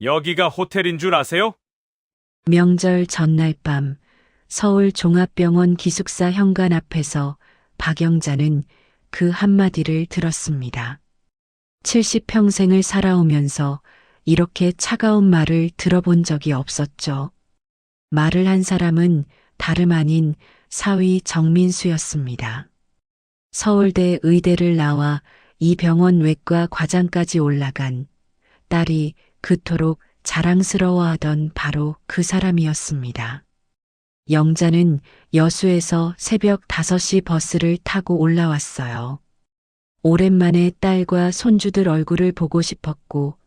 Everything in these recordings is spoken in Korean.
여기가 호텔인 줄 아세요? 명절 전날 밤 서울 종합병원 기숙사 현관 앞에서 박영자는 그 한마디를 들었습니다. 70평생을 살아오면서 이렇게 차가운 말을 들어본 적이 없었죠. 말을 한 사람은 다름 아닌 사위 정민수였습니다. 서울대 의대를 나와 이 병원 외과 과장까지 올라간 딸이 그토록 자랑스러워하던 바로 그 사람이었습니다. 영자는 여수에서 새벽 5시 버스를 타고 올라왔어요. 오랜만에 딸과 손주들 얼굴을 보고 싶었고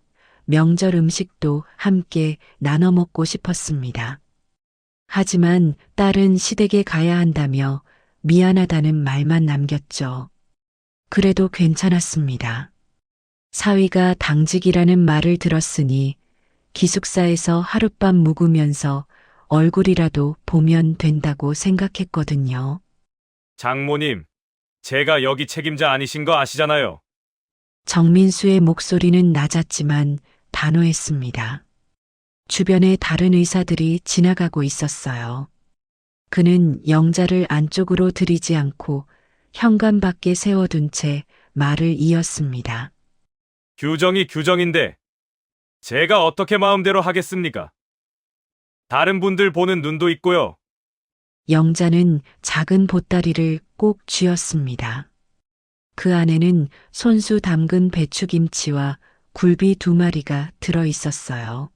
명절 음식도 함께 나눠 먹고 싶었습니다. 하지만 딸은 시댁에 가야 한다며 미안하다는 말만 남겼죠. 그래도 괜찮았습니다. 사위가 당직이라는 말을 들었으니 기숙사에서 하룻밤 묵으면서 얼굴이라도 보면 된다고 생각했거든요. 장모님, 제가 여기 책임자 아니신 거 아시잖아요. 정민수의 목소리는 낮았지만 단호했습니다. 주변에 다른 의사들이 지나가고 있었어요. 그는 영자를 안쪽으로 들이지 않고 현관 밖에 세워둔 채 말을 이었습니다. 규정이 규정인데 제가 어떻게 마음대로 하겠습니까? 다른 분들 보는 눈도 있고요. 영자는 작은 보따리를 꼭 쥐었습니다. 그 안에는 손수 담근 배추김치와 굴비 2마리가 들어 있었어요.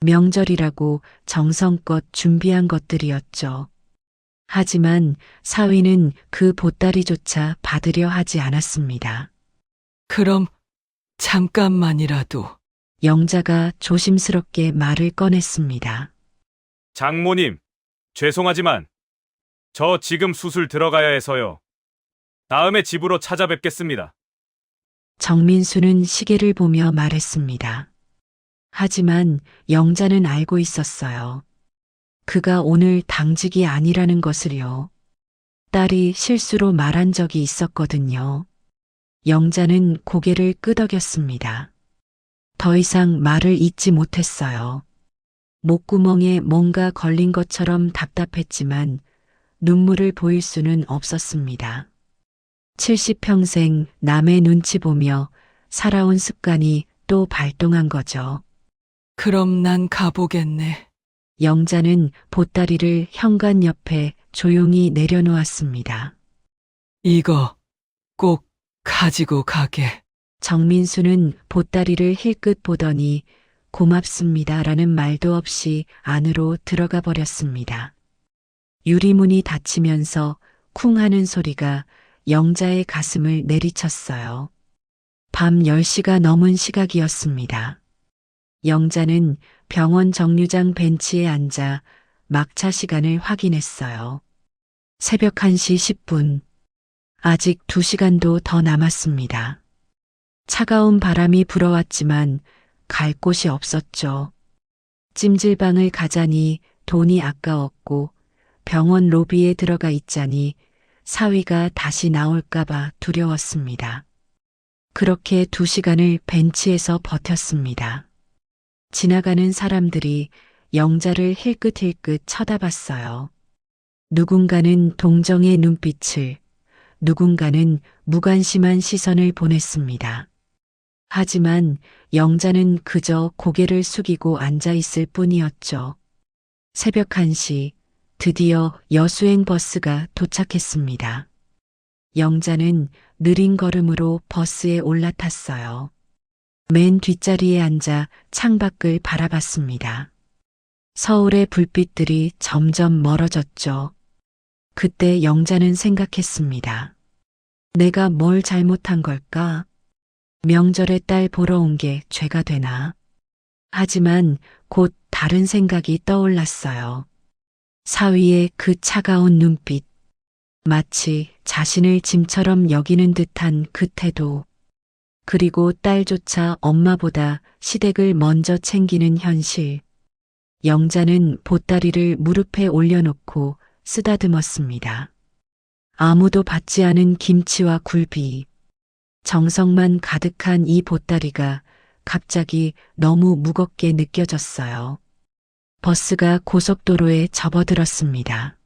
명절이라고 정성껏 준비한 것들이었죠. 하지만 사위는 그 보따리조차 받으려 하지 않았습니다. 그럼 잠깐만이라도. 영자가 조심스럽게 말을 꺼냈습니다. 장모님, 죄송하지만 저 지금 수술 들어가야 해서요. 다음에 집으로 찾아뵙겠습니다. 정민수는 시계를 보며 말했습니다. 하지만 영자는 알고 있었어요. 그가 오늘 당직이 아니라는 것을요. 딸이 실수로 말한 적이 있었거든요. 영자는 고개를 끄덕였습니다. 더 이상 말을 잇지 못했어요. 목구멍에 뭔가 걸린 것처럼 답답했지만 눈물을 보일 수는 없었습니다. 70평생 남의 눈치 보며 살아온 습관이 또 발동한 거죠. 그럼 난 가보겠네. 영자는 보따리를 현관 옆에 조용히 내려놓았습니다. 이거 꼭 가지고 가게. 정민수는 보따리를 힐끗 보더니 고맙습니다라는 말도 없이 안으로 들어가 버렸습니다. 유리문이 닫히면서 쿵 하는 소리가 영자의 가슴을 내리쳤어요. 밤 10시가 넘은 시각이었습니다. 영자는 병원 정류장 벤치에 앉아 막차 시간을 확인했어요. 새벽 1시 10분. 아직 2시간도 더 남았습니다. 차가운 바람이 불어왔지만 갈 곳이 없었죠. 찜질방을 가자니 돈이 아까웠고 병원 로비에 들어가 있자니 사위가 다시 나올까봐 두려웠습니다. 그렇게 2시간을 벤치에서 버텼습니다. 지나가는 사람들이 영자를 힐끗힐끗 쳐다봤어요. 누군가는 동정의 눈빛을, 누군가는 무관심한 시선을 보냈습니다. 하지만 영자는 그저 고개를 숙이고 앉아 있을 뿐이었죠. 새벽 1시, 드디어 여수행 버스가 도착했습니다. 영자는 느린 걸음으로 버스에 올라탔어요. 맨 뒷자리에 앉아 창밖을 바라봤습니다. 서울의 불빛들이 점점 멀어졌죠. 그때 영자는 생각했습니다. 내가 뭘 잘못한 걸까? 명절에 딸 보러 온 게 죄가 되나? 하지만 곧 다른 생각이 떠올랐어요. 사위의 그 차가운 눈빛, 마치 자신을 짐처럼 여기는 듯한 그 태도, 그리고 딸조차 엄마보다 시댁을 먼저 챙기는 현실. 영자는 보따리를 무릎에 올려놓고 쓰다듬었습니다. 아무도 받지 않은 김치와 굴비, 정성만 가득한 이 보따리가 갑자기 너무 무겁게 느껴졌어요. 버스가 고속도로에 접어들었습니다.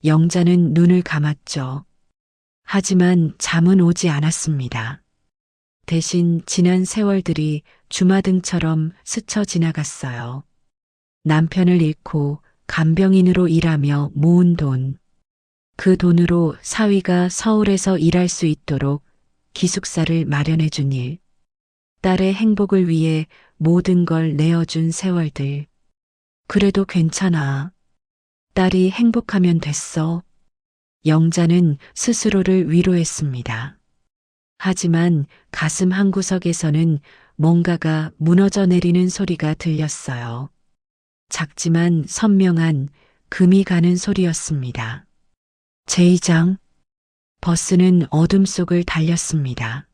영자는 눈을 감았죠. 하지만 잠은 오지 않았습니다. 대신 지난 세월들이 주마등처럼 스쳐 지나갔어요. 남편을 잃고 간병인으로 일하며 모은 돈. 그 돈으로 사위가 서울에서 일할 수 있도록 기숙사를 마련해 준 일. 딸의 행복을 위해 모든 걸 내어준 세월들. 그래도 괜찮아. 딸이 행복하면 됐어. 영자는 스스로를 위로했습니다. 하지만 가슴 한구석에서는 뭔가가 무너져 내리는 소리가 들렸어요. 작지만 선명한 금이 가는 소리였습니다. 제2장. 버스는 어둠 속을 달렸습니다.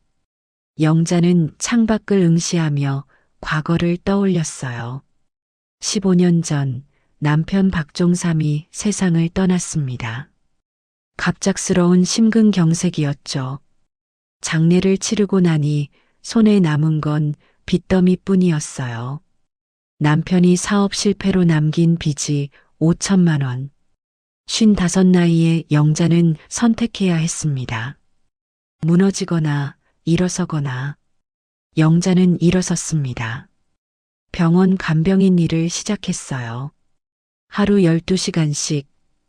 영자는 창밖을 응시하며 과거를 떠올렸어요. 15년 전 남편 박종삼이 세상을 떠났습니다. 갑작스러운 심근경색이었죠. 장례를 치르고 나니 손에 남은 건 빚더미뿐이었어요. 남편이 사업 실패로 남긴 빚이 5천만 원. 55 나이에 영자는 선택해야 했습니다. 무너지거나 일어서거나. 영자는 일어섰습니다. 병원 간병인 일을 시작했어요. 하루 12시간씩,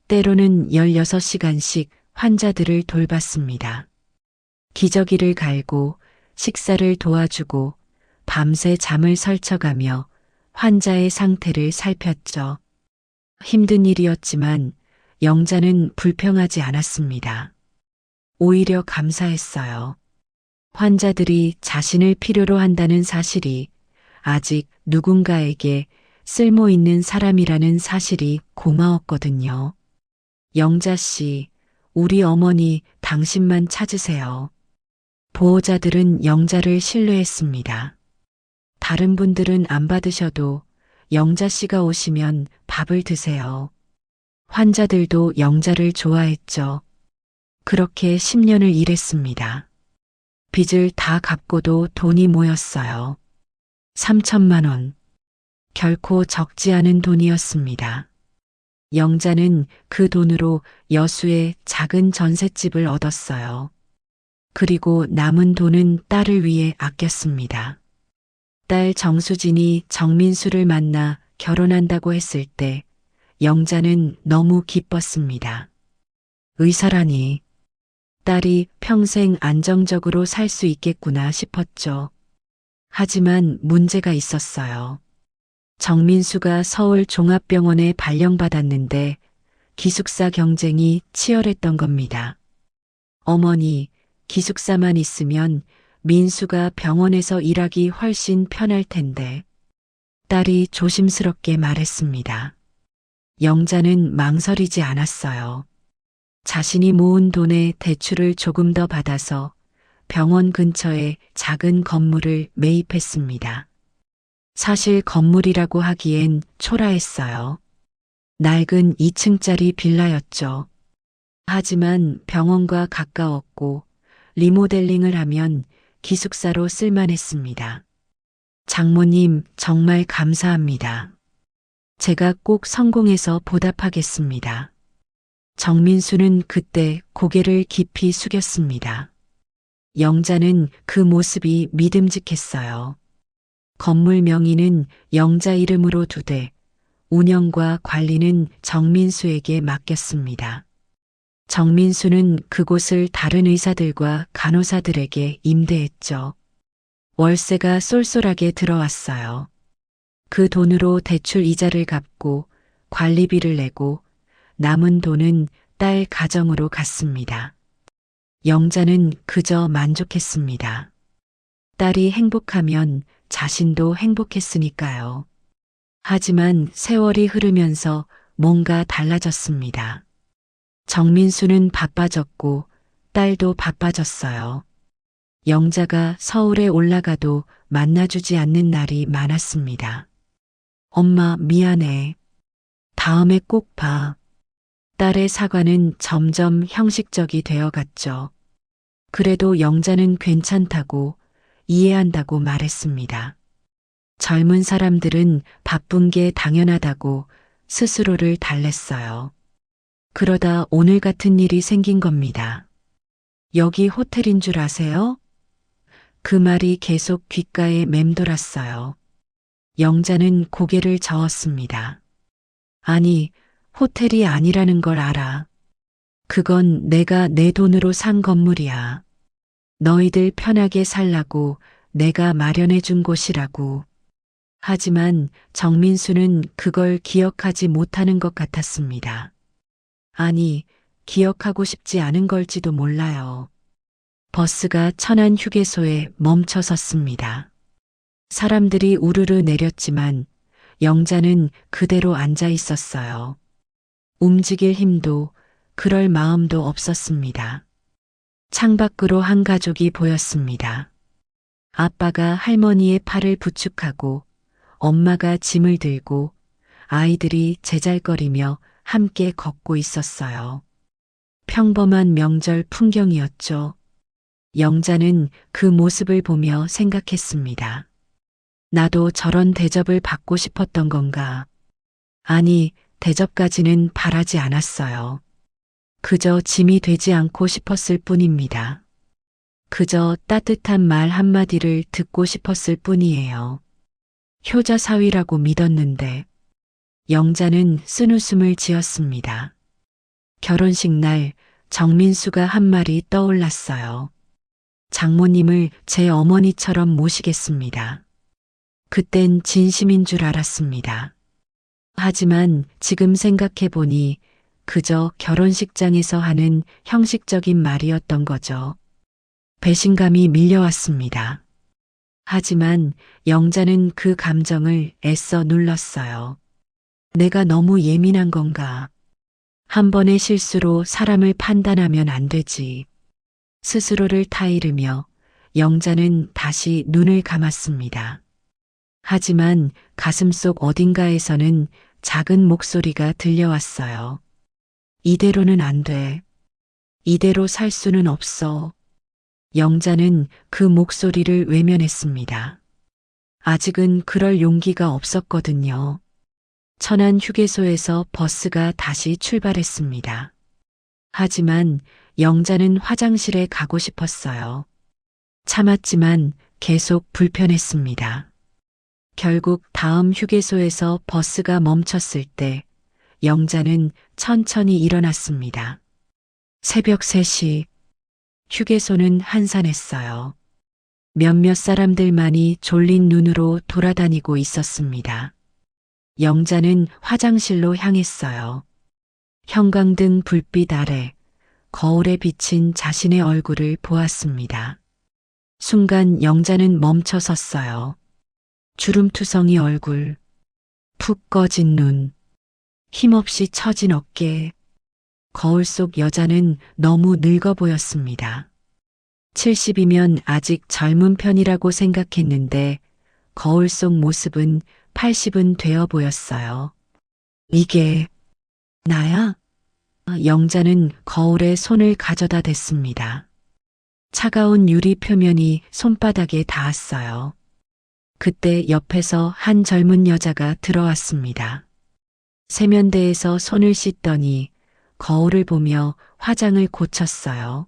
때로는 16시간씩 환자들을 돌봤습니다. 기저귀를 갈고 식사를 도와주고 밤새 잠을 설쳐가며 환자의 상태를 살폈죠. 힘든 일이었지만 영자는 불평하지 않았습니다. 오히려 감사했어요. 환자들이 자신을 필요로 한다는 사실이 아직 누군가에게 쓸모 있는 사람이라는 사실이 고마웠거든요. 영자 씨, 우리 어머니 당신만 찾으세요. 보호자들은 영자를 신뢰했습니다. 다른 분들은 안 받으셔도 영자 씨가 오시면 밥을 드세요. 환자들도 영자를 좋아했죠. 그렇게 10년을 일했습니다. 빚을 다 갚고도 돈이 모였어요. 3천만 원. 결코 적지 않은 돈이었습니다. 영자는 그 돈으로 여수에 작은 전셋집을 얻었어요. 그리고 남은 돈은 딸을 위해 아꼈습니다. 딸 정수진이 정민수를 만나 결혼한다고 했을 때 영자는 너무 기뻤습니다. 의사라니. 딸이 평생 안정적으로 살 수 있겠구나 싶었죠. 하지만 문제가 있었어요. 정민수가 서울 종합병원에 발령받았는데 기숙사 경쟁이 치열했던 겁니다. 어머니, 기숙사만 있으면 민수가 병원에서 일하기 훨씬 편할 텐데. 딸이 조심스럽게 말했습니다. 영자는 망설이지 않았어요. 자신이 모은 돈에 대출을 조금 더 받아서 병원 근처에 작은 건물을 매입했습니다. 사실 건물이라고 하기엔 초라했어요. 낡은 2층짜리 빌라였죠. 하지만 병원과 가까웠고 리모델링을 하면 기숙사로 쓸만했습니다. 장모님, 정말 감사합니다. 제가 꼭 성공해서 보답하겠습니다. 정민수는 그때 고개를 깊이 숙였습니다. 영자는 그 모습이 믿음직했어요. 건물 명의는 영자 이름으로 두되 운영과 관리는 정민수에게 맡겼습니다. 정민수는 그곳을 다른 의사들과 간호사들에게 임대했죠. 월세가 쏠쏠하게 들어왔어요. 그 돈으로 대출 이자를 갚고 관리비를 내고 남은 돈은 딸 가정으로 갔습니다. 영자는 그저 만족했습니다. 딸이 행복하면 자신도 행복했으니까요. 하지만 세월이 흐르면서 뭔가 달라졌습니다. 정민수는 바빠졌고 딸도 바빠졌어요. 영자가 서울에 올라가도 만나주지 않는 날이 많았습니다. 엄마, 미안해. 다음에 꼭 봐. 딸의 사과는 점점 형식적이 되어갔죠. 그래도 영자는 괜찮다고 이해한다고 말했습니다. 젊은 사람들은 바쁜 게 당연하다고 스스로를 달랬어요. 그러다 오늘 같은 일이 생긴 겁니다. 여기 호텔인 줄 아세요? 그 말이 계속 귓가에 맴돌았어요. 영자는 고개를 저었습니다. 아니, 호텔이 아니라는 걸 알아. 그건 내가 내 돈으로 산 건물이야. 너희들 편하게 살라고 내가 마련해 준 곳이라고. 하지만 정민수는 그걸 기억하지 못하는 것 같았습니다. 아니, 기억하고 싶지 않은 걸지도 몰라요. 버스가 천안 휴게소에 멈춰 섰습니다. 사람들이 우르르 내렸지만 영자는 그대로 앉아 있었어요. 움직일 힘도 그럴 마음도 없었습니다. 창밖으로 한 가족이 보였습니다. 아빠가 할머니의 팔을 부축하고 엄마가 짐을 들고 아이들이 제잘거리며 함께 걷고 있었어요. 평범한 명절 풍경이었죠. 영자는 그 모습을 보며 생각했습니다. 나도 저런 대접을 받고 싶었던 건가? 아니, 대접까지는 바라지 않았어요. 그저 짐이 되지 않고 싶었을 뿐입니다. 그저 따뜻한 말 한마디를 듣고 싶었을 뿐이에요. 효자사위라고 믿었는데 영자는 쓴웃음을 지었습니다. 결혼식 날 정민수가 한 말이 떠올랐어요. 장모님을 제 어머니처럼 모시겠습니다. 그땐 진심인 줄 알았습니다. 하지만 지금 생각해보니 그저 결혼식장에서 하는 형식적인 말이었던 거죠. 배신감이 밀려왔습니다. 하지만 영자는 그 감정을 애써 눌렀어요. 내가 너무 예민한 건가? 한 번의 실수로 사람을 판단하면 안 되지. 스스로를 타이르며 영자는 다시 눈을 감았습니다. 하지만 가슴속 어딘가에서는 작은 목소리가 들려왔어요. 이대로는 안 돼. 이대로 살 수는 없어. 영자는 그 목소리를 외면했습니다. 아직은 그럴 용기가 없었거든요. 천안 휴게소에서 버스가 다시 출발했습니다. 하지만 영자는 화장실에 가고 싶었어요. 참았지만 계속 불편했습니다. 결국 다음 휴게소에서 버스가 멈췄을 때 영자는 천천히 일어났습니다. 새벽 3시 휴게소는 한산했어요. 몇몇 사람들만이 졸린 눈으로 돌아다니고 있었습니다. 영자는 화장실로 향했어요. 형광등 불빛 아래 거울에 비친 자신의 얼굴을 보았습니다. 순간 영자는 멈춰 섰어요. 주름투성이 얼굴, 푹 꺼진 눈, 힘없이 처진 어깨. 거울 속 여자는 너무 늙어 보였습니다. 70이면 아직 젊은 편이라고 생각했는데 거울 속 모습은 80은 되어 보였어요. 이게 나야? 영자는 거울에 손을 가져다 댔습니다. 차가운 유리 표면이 손바닥에 닿았어요. 그때 옆에서 한 젊은 여자가 들어왔습니다. 세면대에서 손을 씻더니 거울을 보며 화장을 고쳤어요.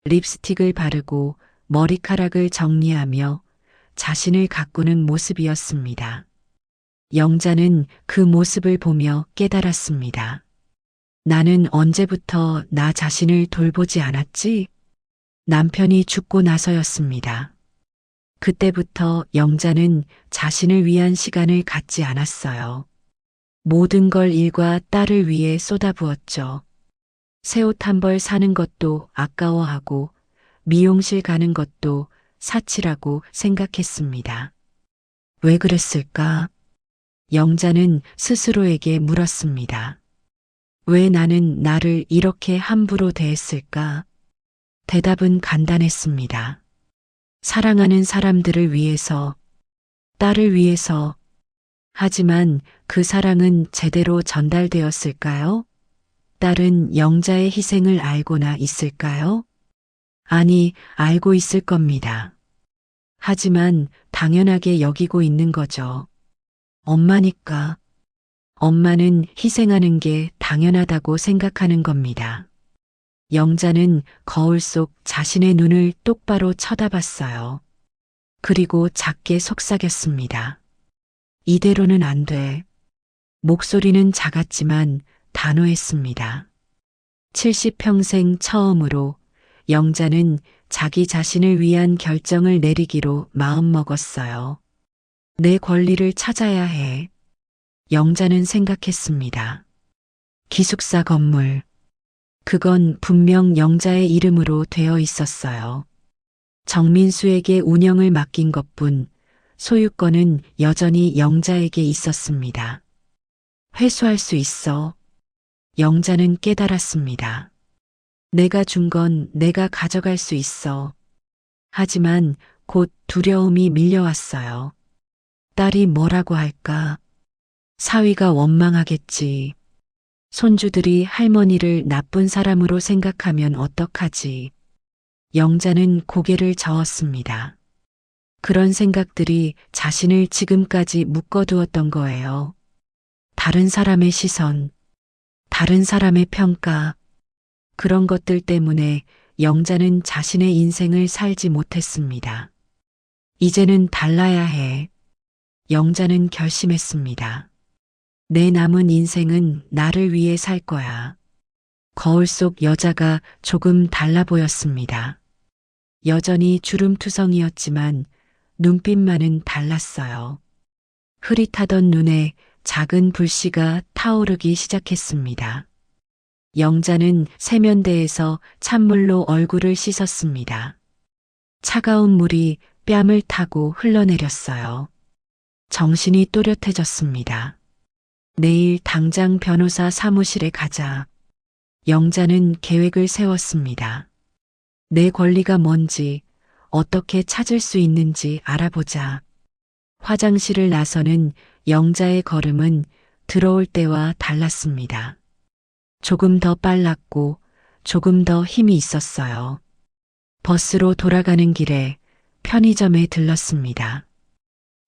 립스틱을 바르고 머리카락을 정리하며 자신을 가꾸는 모습이었습니다. 영자는 그 모습을 보며 깨달았습니다. 나는 언제부터 나 자신을 돌보지 않았지? 남편이 죽고 나서였습니다. 그때부터 영자는 자신을 위한 시간을 갖지 않았어요. 모든 걸 일과 딸을 위해 쏟아부었죠. 새 옷 한 벌 사는 것도 아까워하고 미용실 가는 것도 사치라고 생각했습니다. 왜 그랬을까? 영자는 스스로에게 물었습니다. 왜 나는 나를 이렇게 함부로 대했을까? 대답은 간단했습니다. 사랑하는 사람들을 위해서, 딸을 위해서. 하지만 그 사랑은 제대로 전달되었을까요? 딸은 영자의 희생을 알고나 있을까요? 아니, 알고 있을 겁니다. 하지만 당연하게 여기고 있는 거죠. 엄마니까. 엄마는 희생하는 게 당연하다고 생각하는 겁니다. 영자는 거울 속 자신의 눈을 똑바로 쳐다봤어요. 그리고 작게 속삭였습니다. 이대로는 안 돼. 목소리는 작았지만 단호했습니다. 70평생 처음으로 영자는 자기 자신을 위한 결정을 내리기로 마음먹었어요. 내 권리를 찾아야 해. 영자는 생각했습니다. 기숙사 건물. 그건 분명 영자의 이름으로 되어 있었어요. 정민수에게 운영을 맡긴 것뿐 소유권은 여전히 영자에게 있었습니다. 회수할 수 있어. 영자는 깨달았습니다. 내가 준 건 내가 가져갈 수 있어. 하지만 곧 두려움이 밀려왔어요. 딸이 뭐라고 할까? 사위가 원망하겠지. 손주들이 할머니를 나쁜 사람으로 생각하면 어떡하지? 영자는 고개를 저었습니다. 그런 생각들이 자신을 지금까지 묶어두었던 거예요. 다른 사람의 시선, 다른 사람의 평가, 그런 것들 때문에 영자는 자신의 인생을 살지 못했습니다. 이제는 달라야 해. 영자는 결심했습니다. 내 남은 인생은 나를 위해 살 거야. 거울 속 여자가 조금 달라 보였습니다. 여전히 주름투성이었지만 눈빛만은 달랐어요. 흐릿하던 눈에 작은 불씨가 타오르기 시작했습니다. 영자는 세면대에서 찬물로 얼굴을 씻었습니다. 차가운 물이 뺨을 타고 흘러내렸어요. 정신이 또렷해졌습니다. 내일 당장 변호사 사무실에 가자. 영자는 계획을 세웠습니다. 내 권리가 뭔지, 어떻게 찾을 수 있는지 알아보자. 화장실을 나서는 영자의 걸음은 들어올 때와 달랐습니다. 조금 더 빨랐고 조금 더 힘이 있었어요. 버스로 돌아가는 길에 편의점에 들렀습니다.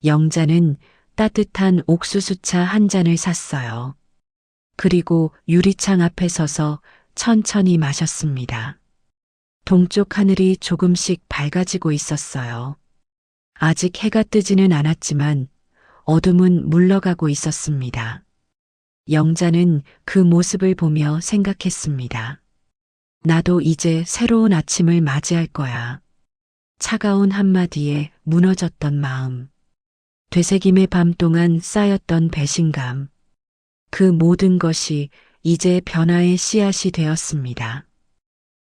영자는 따뜻한 옥수수차 한 잔을 샀어요. 그리고 유리창 앞에 서서 천천히 마셨습니다. 동쪽 하늘이 조금씩 밝아지고 있었어요. 아직 해가 뜨지는 않았지만 어둠은 물러가고 있었습니다. 영자는 그 모습을 보며 생각했습니다. 나도 이제 새로운 아침을 맞이할 거야. 차가운 한마디에 무너졌던 마음. 되새김의 밤 동안 쌓였던 배신감. 그 모든 것이 이제 변화의 씨앗이 되었습니다.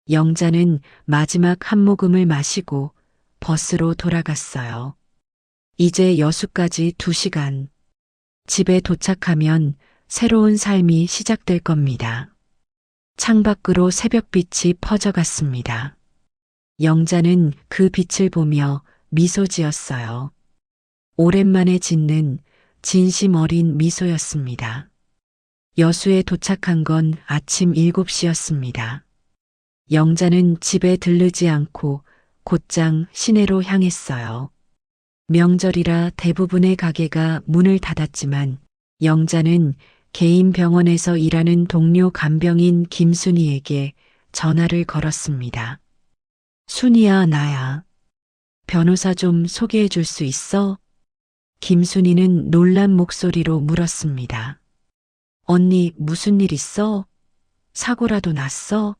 영자는 마지막 한 모금을 마시고 버스로 돌아갔어요. 이제 여수까지 2시간. 집에 도착하면 새로운 삶이 시작될 겁니다. 창밖으로 새벽빛이 퍼져갔습니다. 영자는 그 빛을 보며 미소 지었어요. 오랜만에 짓는 진심 어린 미소였습니다. 여수에 도착한 건 아침 7시였습니다. 영자는 집에 들르지 않고 곧장 시내로 향했어요. 명절이라 대부분의 가게가 문을 닫았지만 영자는 개인 병원에서 일하는 동료 간병인 김순희에게 전화를 걸었습니다. 순희야, 나야. 변호사 좀 소개해 줄 수 있어? 김순희는 놀란 목소리로 물었습니다. 언니, 무슨 일 있어? 사고라도 났어?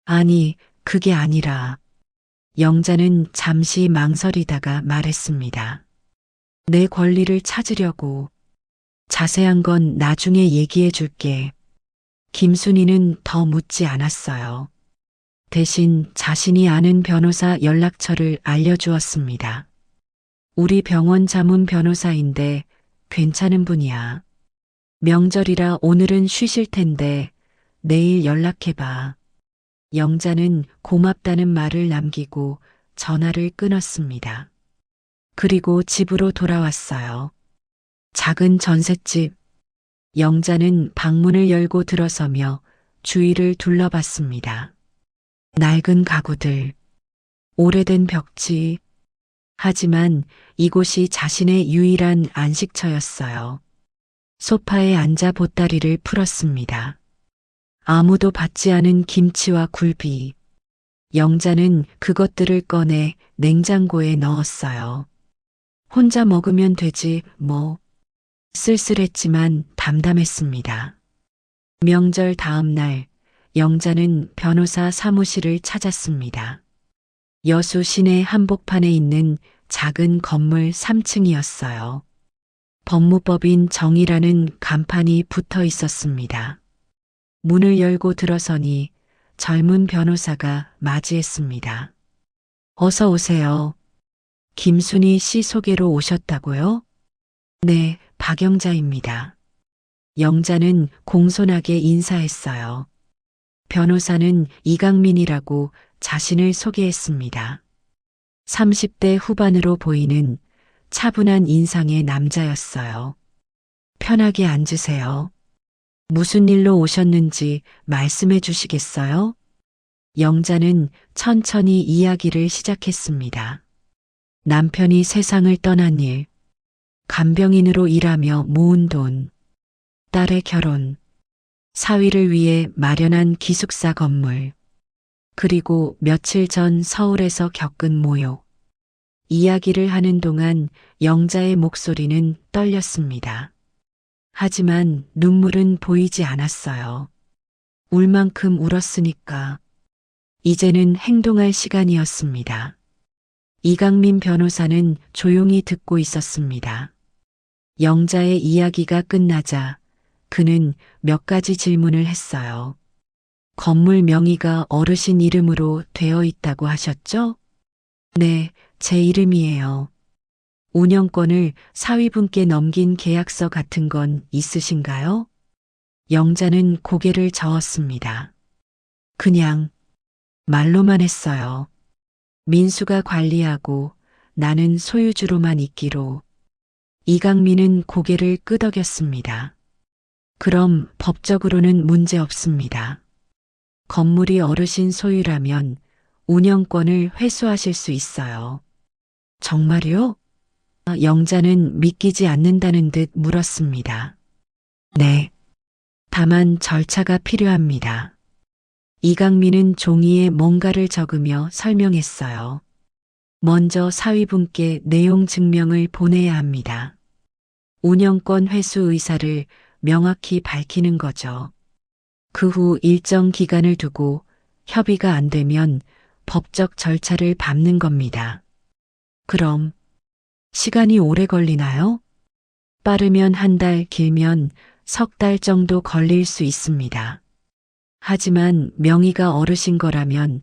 아니, 그게 아니라. 영자는 잠시 망설이다가 말했습니다. 내 권리를 찾으려고. 자세한 건 나중에 얘기해 줄게. 김순희는 더 묻지 않았어요. 대신 자신이 아는 변호사 연락처를 알려주었습니다. 우리 병원 자문 변호사인데 괜찮은 분이야. 명절이라 오늘은 쉬실 텐데 내일 연락해봐. 영자는 고맙다는 말을 남기고 전화를 끊었습니다. 그리고 집으로 돌아왔어요. 작은 전셋집. 영자는 방문을 열고 들어서며 주위를 둘러봤습니다. 낡은 가구들, 오래된 벽지, 하지만 이곳이 자신의 유일한 안식처였어요. 소파에 앉아 보따리를 풀었습니다. 아무도 받지 않은 김치와 굴비. 영자는 그것들을 꺼내 냉장고에 넣었어요. 혼자 먹으면 되지, 뭐. 쓸쓸했지만 담담했습니다. 명절 다음 날, 영자는 변호사 사무실을 찾았습니다. 여수 시내 한복판에 있는 작은 건물 3층이었어요. 법무법인 정이라는 간판이 붙어 있었습니다. 문을 열고 들어서니 젊은 변호사가 맞이했습니다. 어서 오세요. 김순희 씨 소개로 오셨다고요? 네, 박영자입니다. 영자는 공손하게 인사했어요. 변호사는 이강민이라고 자신을 소개했습니다. 30대 후반으로 보이는 차분한 인상의 남자였어요. 편하게 앉으세요. 무슨 일로 오셨는지 말씀해 주시겠어요? 영자는 천천히 이야기를 시작했습니다. 남편이 세상을 떠난 일, 간병인으로 일하며 모은 돈, 딸의 결혼, 사위를 위해 마련한 기숙사 건물, 그리고 며칠 전 서울에서 겪은 모욕. 이야기를 하는 동안 영자의 목소리는 떨렸습니다. 하지만 눈물은 보이지 않았어요. 울 만큼 울었으니까. 이제는 행동할 시간이었습니다. 이강민 변호사는 조용히 듣고 있었습니다. 영자의 이야기가 끝나자 그는 몇 가지 질문을 했어요. 건물 명의가 어르신 이름으로 되어 있다고 하셨죠? 네, 제 이름이에요. 운영권을 사위분께 넘긴 계약서 같은 건 있으신가요? 영자는 고개를 저었습니다. 그냥 말로만 했어요. 민수가 관리하고 나는 소유주로만 있기로. 이강민은 고개를 끄덕였습니다. 그럼 법적으로는 문제 없습니다. 건물이 어르신 소유라면 운영권을 회수하실 수 있어요. 정말요? 영자는 믿기지 않는다는 듯 물었습니다. 네. 다만 절차가 필요합니다. 이강민은 종이에 뭔가를 적으며 설명했어요. 먼저 사위분께 내용 증명을 보내야 합니다. 운영권 회수 의사를 명확히 밝히는 거죠. 그 후 일정 기간을 두고 협의가 안 되면 법적 절차를 밟는 겁니다. 그럼 시간이 오래 걸리나요? 빠르면 한 달, 길면 석 달 정도 걸릴 수 있습니다. 하지만 명의가 어르신 거라면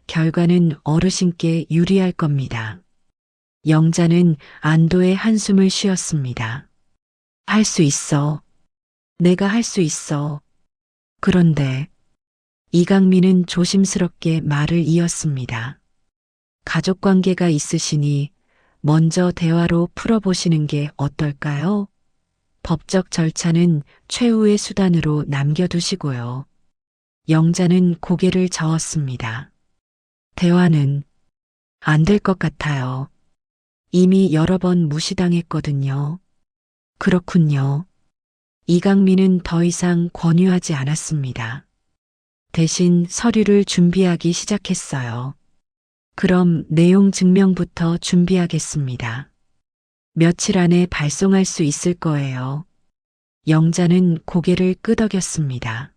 결과는 어르신께 유리할 겁니다. 영자는 안도의 한숨을 쉬었습니다. 할 수 있어. 내가 할 수 있어. 그런데 이강민은 조심스럽게 말을 이었습니다. 가족관계가 있으시니 먼저 대화로 풀어보시는 게 어떨까요? 법적 절차는 최후의 수단으로 남겨두시고요. 영자는 고개를 저었습니다. 대화는 안 될 것 같아요. 이미 여러 번 무시당했거든요. 그렇군요. 이강민은 더 이상 권유하지 않았습니다. 대신 서류를 준비하기 시작했어요. 그럼 내용 증명부터 준비하겠습니다. 며칠 안에 발송할 수 있을 거예요. 영자는 고개를 끄덕였습니다.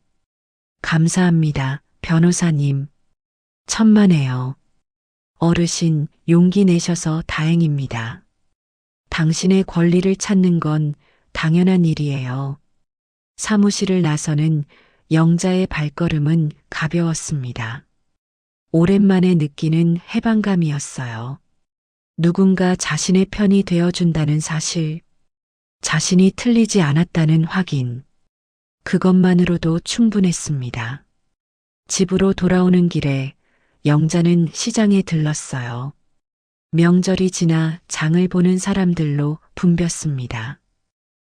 감사합니다, 변호사님. 천만에요. 어르신, 용기 내셔서 다행입니다. 당신의 권리를 찾는 건 당연한 일이에요. 사무실을 나서는 영자의 발걸음은 가벼웠습니다. 오랜만에 느끼는 해방감이었어요. 누군가 자신의 편이 되어준다는 사실, 자신이 틀리지 않았다는 확인, 그것만으로도 충분했습니다. 집으로 돌아오는 길에 영자는 시장에 들렀어요. 명절이 지나 장을 보는 사람들로 붐볐습니다.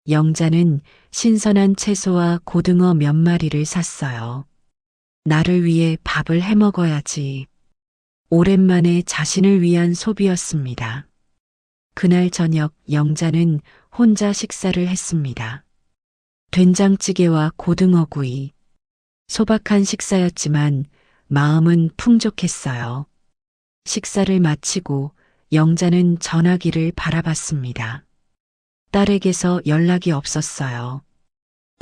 영자는 신선한 채소와 고등어 몇 마리를 샀어요. 나를 위해 밥을 해 먹어야지. 오랜만에 자신을 위한 소비였습니다. 그날 저녁 영자는 혼자 식사를 했습니다. 된장찌개와 고등어구이. 소박한 식사였지만 마음은 풍족했어요. 식사를 마치고 영자는 전화기를 바라봤습니다. 딸에게서 연락이 없었어요.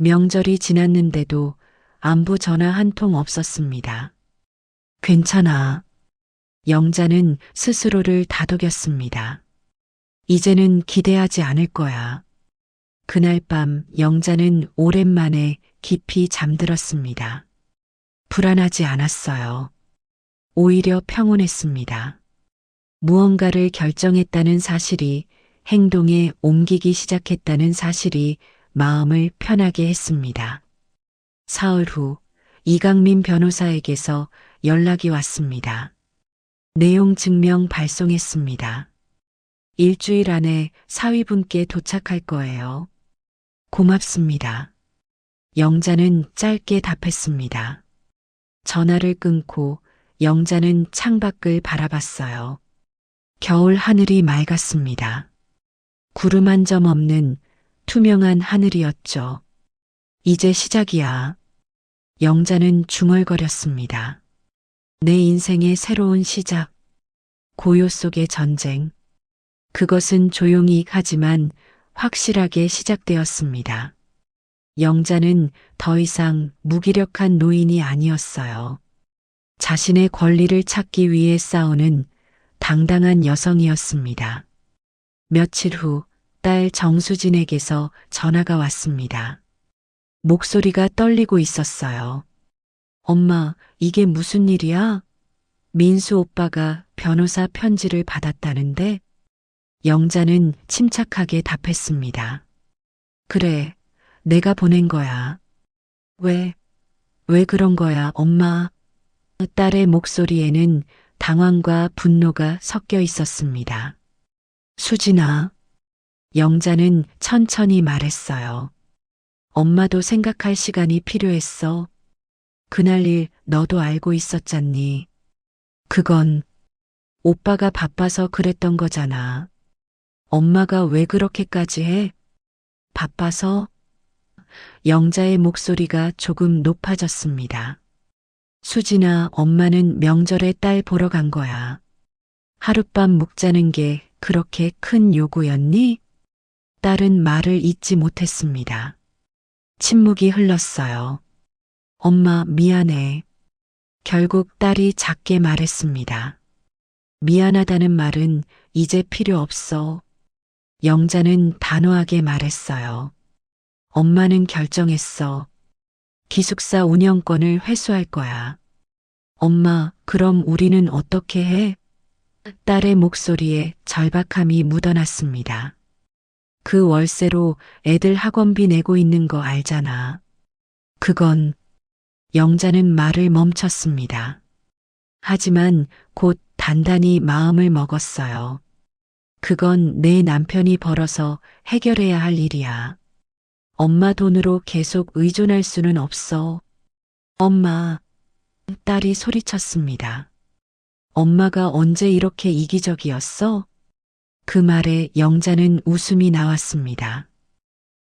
명절이 지났는데도 안부 전화 한 통 없었습니다. 괜찮아. 영자는 스스로를 다독였습니다. 이제는 기대하지 않을 거야. 그날 밤 영자는 오랜만에 깊이 잠들었습니다. 불안하지 않았어요. 오히려 평온했습니다. 무언가를 결정했다는 사실이 행동에 옮기기 시작했다는 사실이 마음을 편하게 했습니다. 사흘 후 이강민 변호사에게서 연락이 왔습니다. 내용 증명 발송했습니다. 일주일 안에 사위분께 도착할 거예요. 고맙습니다. 영자는 짧게 답했습니다. 전화를 끊고 영자는 창밖을 바라봤어요. 겨울 하늘이 맑았습니다. 구름 한 점 없는 투명한 하늘이었죠. 이제 시작이야. 영자는 중얼거렸습니다. 내 인생의 새로운 시작. 고요 속의 전쟁. 그것은 조용히 하지만 확실하게 시작되었습니다. 영자는 더 이상 무기력한 노인이 아니었어요. 자신의 권리를 찾기 위해 싸우는 당당한 여성이었습니다. 며칠 후 딸 정수진에게서 전화가 왔습니다. 목소리가 떨리고 있었어요. 엄마, 이게 무슨 일이야? 민수 오빠가 변호사 편지를 받았다는데? 영자는 침착하게 답했습니다. 그래, 내가 보낸 거야. 왜 그런 거야, 엄마? 딸의 목소리에는 당황과 분노가 섞여 있었습니다. 수진아, 영자는 천천히 말했어요. 엄마도 생각할 시간이 필요했어. 그날 일 너도 알고 있었잖니. 그건 오빠가 바빠서 그랬던 거잖아. 엄마가 왜 그렇게까지 해? 바빠서? 영자의 목소리가 조금 높아졌습니다. 수진아, 엄마는 명절에 딸 보러 간 거야. 하룻밤 묵자는 게 그렇게 큰 요구였니? 딸은 말을 잇지 못했습니다. 침묵이 흘렀어요. 엄마, 미안해. 결국 딸이 작게 말했습니다. 미안하다는 말은 이제 필요 없어. 영자는 단호하게 말했어요. 엄마는 결정했어. 기숙사 운영권을 회수할 거야. 엄마, 그럼 우리는 어떻게 해? 딸의 목소리에 절박함이 묻어났습니다. 그 월세로 애들 학원비 내고 있는 거 알잖아. 그건 영자는 말을 멈췄습니다. 하지만 곧 단단히 마음을 먹었어요. 그건 내 남편이 벌어서 해결해야 할 일이야. 엄마 돈으로 계속 의존할 수는 없어. 엄마, 딸이 소리쳤습니다. 엄마가 언제 이렇게 이기적이었어? 그 말에 영자는 웃음이 나왔습니다.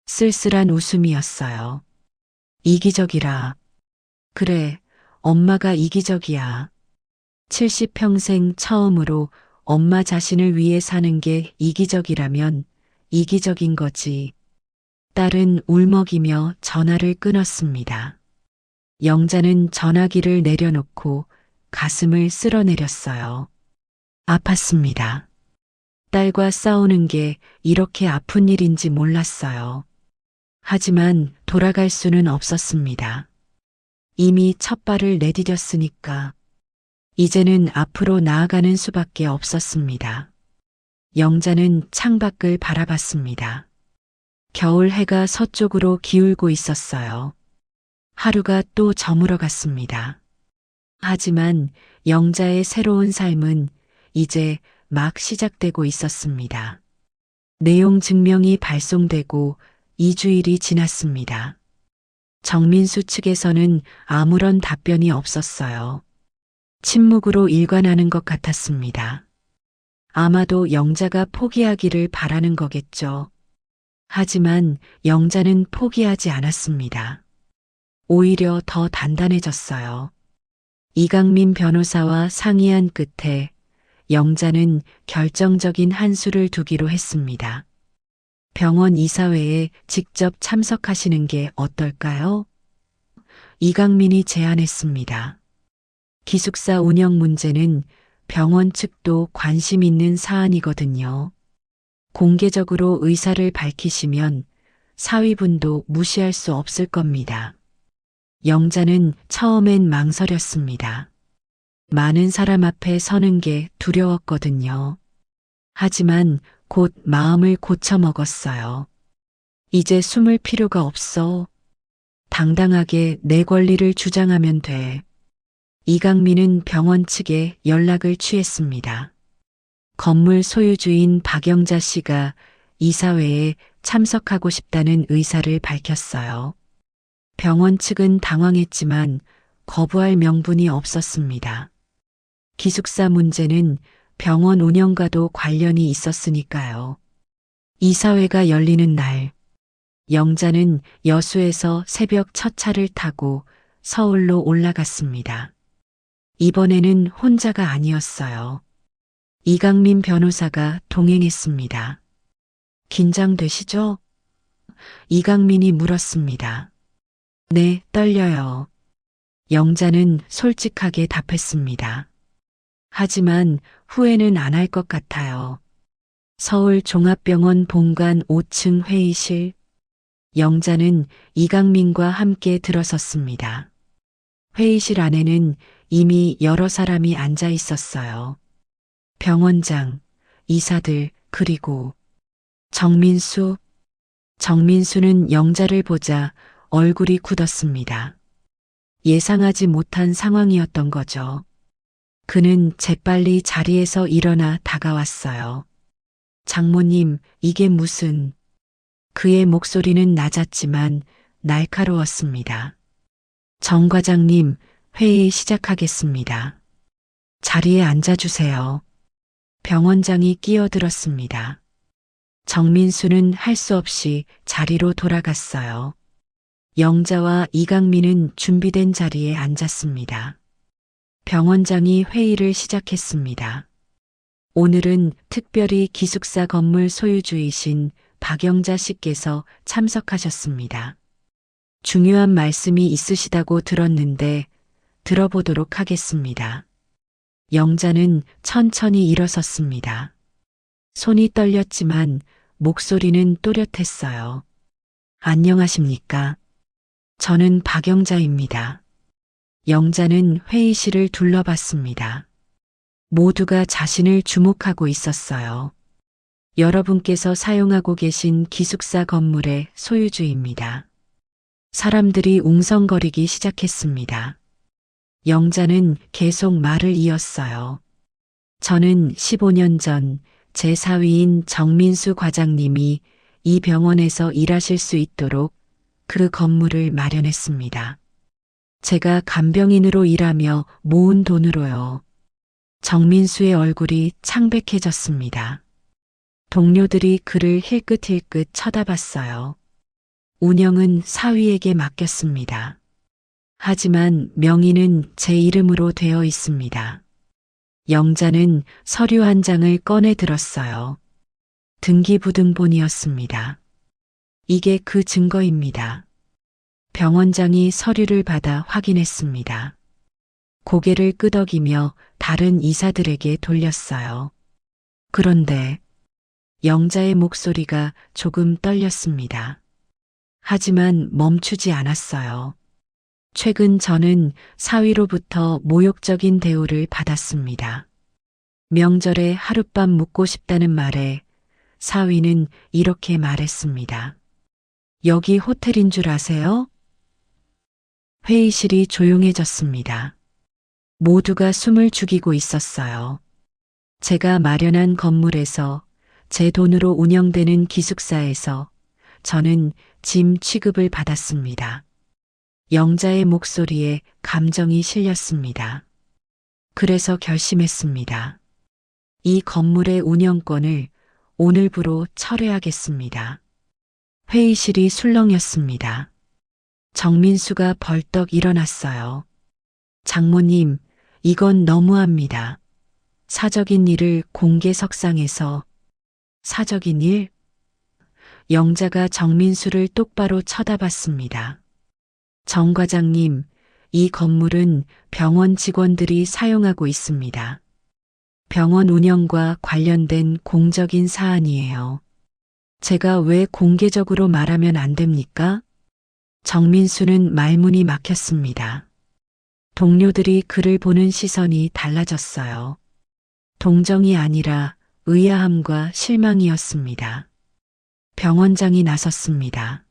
쓸쓸한 웃음이었어요. 이기적이라. 그래, 엄마가 이기적이야. 70평생 처음으로 엄마 자신을 위해 사는 게 이기적이라면 이기적인 거지. 딸은 울먹이며 전화를 끊었습니다. 영자는 전화기를 내려놓고 가슴을 쓸어내렸어요. 아팠습니다. 딸과 싸우는 게 이렇게 아픈 일인지 몰랐어요. 하지만 돌아갈 수는 없었습니다. 이미 첫 발을 내디뎠으니까. 이제는 앞으로 나아가는 수밖에 없었습니다. 영자는 창밖을 바라봤습니다. 겨울 해가 서쪽으로 기울고 있었어요. 하루가 또 저물어 갔습니다. 하지만 영자의 새로운 삶은 이제 막 시작되고 있었습니다. 내용 증명이 발송되고 2주일이 지났습니다. 정민수 측에서는 아무런 답변이 없었어요. 침묵으로 일관하는 것 같았습니다. 아마도 영자가 포기하기를 바라는 거겠죠. 하지만 영자는 포기하지 않았습니다. 오히려 더 단단해졌어요. 이강민 변호사와 상의한 끝에 영자는 결정적인 한 수를 두기로 했습니다. 병원 이사회에 직접 참석하시는 게 어떨까요? 이강민이 제안했습니다. 기숙사 운영 문제는 병원 측도 관심 있는 사안이거든요. 공개적으로 의사를 밝히시면 사위분도 무시할 수 없을 겁니다. 영자는 처음엔 망설였습니다. 많은 사람 앞에 서는 게 두려웠거든요. 하지만 곧 마음을 고쳐먹었어요. 이제 숨을 필요가 없어. 당당하게 내 권리를 주장하면 돼. 이강민은 병원 측에 연락을 취했습니다. 건물 소유주인 박영자 씨가 이사회에 참석하고 싶다는 의사를 밝혔어요. 병원 측은 당황했지만 거부할 명분이 없었습니다. 기숙사 문제는 병원 운영과도 관련이 있었으니까요. 이사회가 열리는 날, 영자는 여수에서 새벽 첫 차를 타고 서울로 올라갔습니다. 이번에는 혼자가 아니었어요. 이강민 변호사가 동행했습니다. 긴장되시죠? 이강민이 물었습니다. 네, 떨려요. 영자는 솔직하게 답했습니다. 하지만 후회는 안 할 것 같아요. 서울종합병원 본관 5층 회의실. 영자는 이강민과 함께 들어섰습니다. 회의실 안에는 이미 여러 사람이 앉아 있었어요. 병원장, 이사들, 그리고 정민수. 정민수는 영자를 보자 얼굴이 굳었습니다. 예상하지 못한 상황이었던 거죠. 그는 재빨리 자리에서 일어나 다가왔어요. 장모님, 이게 무슨... 그의 목소리는 낮았지만 날카로웠습니다. 정 과장님, 회의 시작하겠습니다. 자리에 앉아주세요. 병원장이 끼어들었습니다. 정민수는 할 수 없이 자리로 돌아갔어요. 영자와 이강민은 준비된 자리에 앉았습니다. 병원장이 회의를 시작했습니다. 오늘은 특별히 기숙사 건물 소유주이신 박영자 씨께서 참석하셨습니다. 중요한 말씀이 있으시다고 들었는데 들어보도록 하겠습니다. 영자는 천천히 일어섰습니다. 손이 떨렸지만 목소리는 또렷했어요. 안녕하십니까? 저는 박영자입니다. 영자는 회의실을 둘러봤습니다. 모두가 자신을 주목하고 있었어요. 여러분께서 사용하고 계신 기숙사 건물의 소유주입니다. 사람들이 웅성거리기 시작했습니다. 영자는 계속 말을 이었어요. 저는 15년 전 제 사위인 정민수 과장님이 이 병원에서 일하실 수 있도록 그 건물을 마련했습니다. 제가 간병인으로 일하며 모은 돈으로요. 정민수의 얼굴이 창백해졌습니다. 동료들이 그를 힐끗힐끗 쳐다봤어요. 운영은 사위에게 맡겼습니다. 하지만 명의는 제 이름으로 되어 있습니다. 영자는 서류 한 장을 꺼내 들었어요. 등기부등본이었습니다. 이게 그 증거입니다. 병원장이 서류를 받아 확인했습니다. 고개를 끄덕이며 다른 이사들에게 돌렸어요. 그런데 영자의 목소리가 조금 떨렸습니다. 하지만 멈추지 않았어요. 최근 저는 사위로부터 모욕적인 대우를 받았습니다. 명절에 하룻밤 묵고 싶다는 말에 사위는 이렇게 말했습니다. 여기 호텔인 줄 아세요? 회의실이 조용해졌습니다. 모두가 숨을 죽이고 있었어요. 제가 마련한 건물에서 제 돈으로 운영되는 기숙사에서 저는 짐 취급을 받았습니다. 영자의 목소리에 감정이 실렸습니다. 그래서 결심했습니다. 이 건물의 운영권을 오늘부로 철회하겠습니다. 회의실이 술렁였습니다. 정민수가 벌떡 일어났어요. 장모님, 이건 너무합니다. 사적인 일을 공개석상에서. 사적인 일? 영자가 정민수를 똑바로 쳐다봤습니다. 정 과장님, 이 건물은 병원 직원들이 사용하고 있습니다. 병원 운영과 관련된 공적인 사안이에요. 제가 왜 공개적으로 말하면 안 됩니까? 정민수는 말문이 막혔습니다. 동료들이 그를 보는 시선이 달라졌어요. 동정이 아니라 의아함과 실망이었습니다. 병원장이 나섰습니다.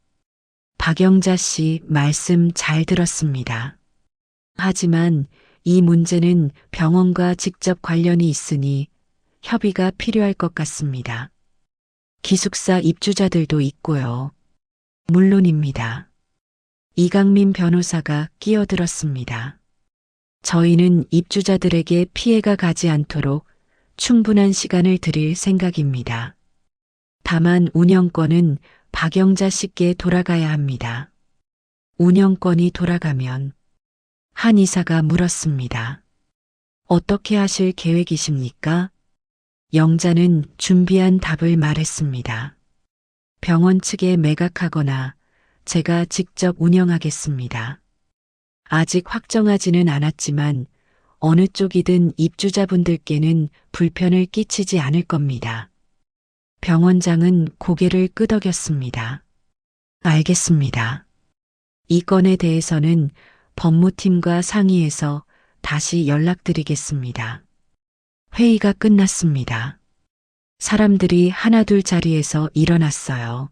박영자 씨 말씀 잘 들었습니다. 하지만 이 문제는 병원과 직접 관련이 있으니 협의가 필요할 것 같습니다. 기숙사 입주자들도 있고요. 물론입니다. 이강민 변호사가 끼어들었습니다. 저희는 입주자들에게 피해가 가지 않도록 충분한 시간을 드릴 생각입니다. 다만 운영권은 박영자 씨께 돌아가야 합니다. 운영권이 돌아가면 한 이사가 물었습니다. 어떻게 하실 계획이십니까? 영자는 준비한 답을 말했습니다. 병원 측에 매각하거나 제가 직접 운영하겠습니다. 아직 확정하지는 않았지만 어느 쪽이든 입주자분들께는 불편을 끼치지 않을 겁니다. 병원장은 고개를 끄덕였습니다. 알겠습니다. 이 건에 대해서는 법무팀과 상의해서 다시 연락드리겠습니다. 회의가 끝났습니다. 사람들이 하나둘 자리에서 일어났어요.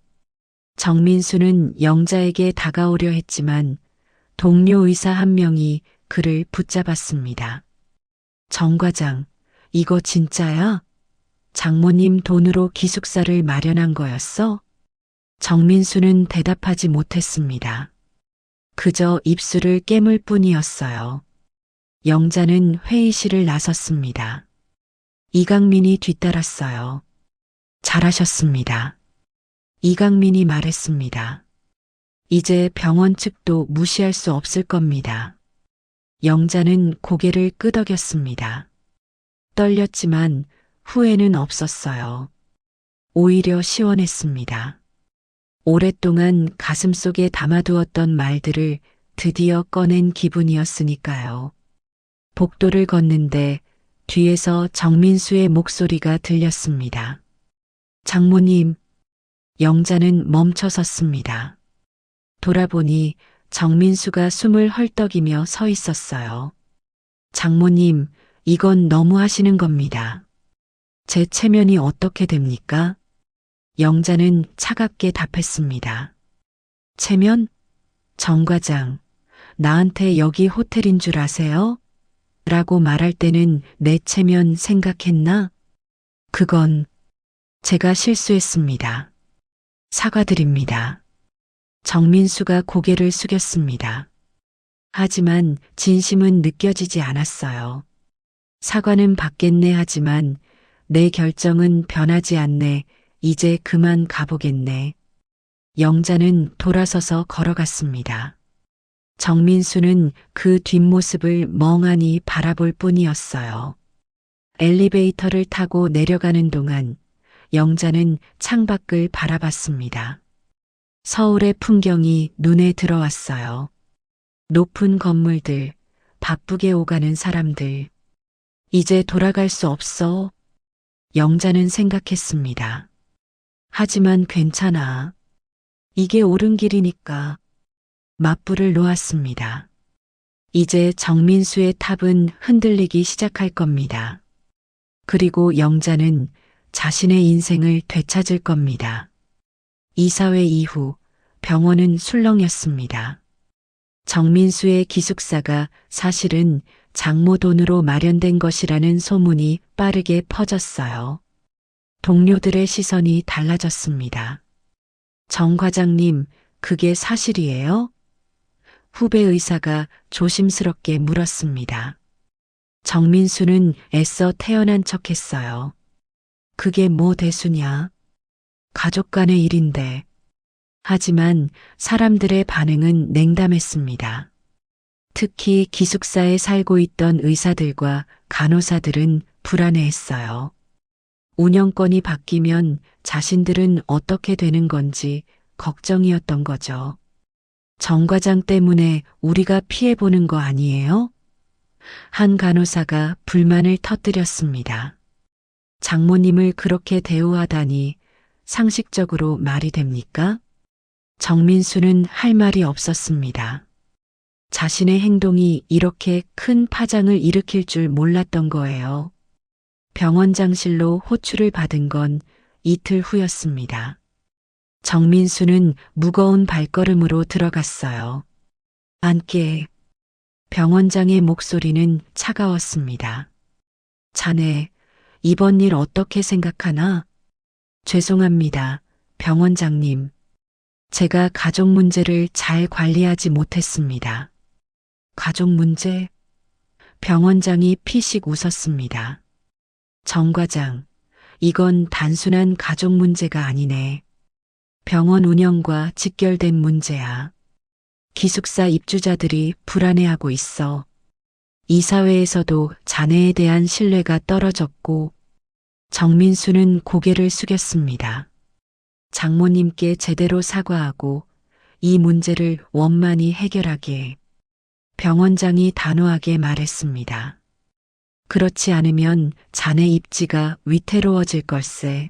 정민수는 영자에게 다가오려 했지만 동료 의사 한 명이 그를 붙잡았습니다. 정 과장, 이거 진짜야? 장모님 돈으로 기숙사를 마련한 거였어? 정민수는 대답하지 못했습니다. 그저 입술을 깨물 뿐이었어요. 영자는 회의실을 나섰습니다. 이강민이 뒤따랐어요. 잘하셨습니다. 이강민이 말했습니다. 이제 병원 측도 무시할 수 없을 겁니다. 영자는 고개를 끄덕였습니다. 떨렸지만 후회는 없었어요. 오히려 시원했습니다. 오랫동안 가슴속에 담아두었던 말들을 드디어 꺼낸 기분이었으니까요. 복도를 걷는데 뒤에서 정민수의 목소리가 들렸습니다. 장모님, 영자는 멈춰섰습니다. 돌아보니 정민수가 숨을 헐떡이며 서 있었어요. 장모님, 이건 너무 하시는 겁니다. 제 체면이 어떻게 됩니까? 영자는 차갑게 답했습니다. 체면? 정 과장, 나한테 여기 호텔인 줄 아세요? 라고 말할 때는 내 체면 생각했나? 그건 제가 실수했습니다. 사과드립니다. 정민수가 고개를 숙였습니다. 하지만 진심은 느껴지지 않았어요. 사과는 받겠네 하지만 내 결정은 변하지 않네. 이제 그만 가보겠네. 영자는 돌아서서 걸어갔습니다. 정민수는 그 뒷모습을 멍하니 바라볼 뿐이었어요. 엘리베이터를 타고 내려가는 동안 영자는 창밖을 바라봤습니다. 서울의 풍경이 눈에 들어왔어요. 높은 건물들, 바쁘게 오가는 사람들. 이제 돌아갈 수 없어. 영자는 생각했습니다. 하지만 괜찮아. 이게 옳은 길이니까. 맞불을 놓았습니다. 이제 정민수의 탑은 흔들리기 시작할 겁니다. 그리고 영자는 자신의 인생을 되찾을 겁니다. 이사회 이후 병원은 술렁였습니다. 정민수의 기숙사가 사실은 장모 돈으로 마련된 것이라는 소문이 빠르게 퍼졌어요. 동료들의 시선이 달라졌습니다. 정 과장님, 그게 사실이에요? 후배 의사가 조심스럽게 물었습니다. 정민수는 애써 태연한 척 했어요. 그게 뭐 대수냐? 가족 간의 일인데. 하지만 사람들의 반응은 냉담했습니다. 특히 기숙사에 살고 있던 의사들과 간호사들은 불안해했어요. 운영권이 바뀌면 자신들은 어떻게 되는 건지 걱정이었던 거죠. 정 과장 때문에 우리가 피해보는 거 아니에요? 한 간호사가 불만을 터뜨렸습니다. 장모님을 그렇게 대우하다니 상식적으로 말이 됩니까? 정민수는 할 말이 없었습니다. 자신의 행동이 이렇게 큰 파장을 일으킬 줄 몰랐던 거예요. 병원장실로 호출을 받은 건 이틀 후였습니다. 정민수는 무거운 발걸음으로 들어갔어요. 안께 병원장의 목소리는 차가웠습니다. 자네, 이번 일 어떻게 생각하나? 죄송합니다, 병원장님. 제가 가족 문제를 잘 관리하지 못했습니다. 가족 문제? 병원장이 피식 웃었습니다. 정 과장, 이건 단순한 가족 문제가 아니네. 병원 운영과 직결된 문제야. 기숙사 입주자들이 불안해하고 있어. 이사회에서도 자네에 대한 신뢰가 떨어졌고, 정민수는 고개를 숙였습니다. 장모님께 제대로 사과하고 이 문제를 원만히 해결하게 병원장이 단호하게 말했습니다. 그렇지 않으면 자네 입지가 위태로워질 걸세.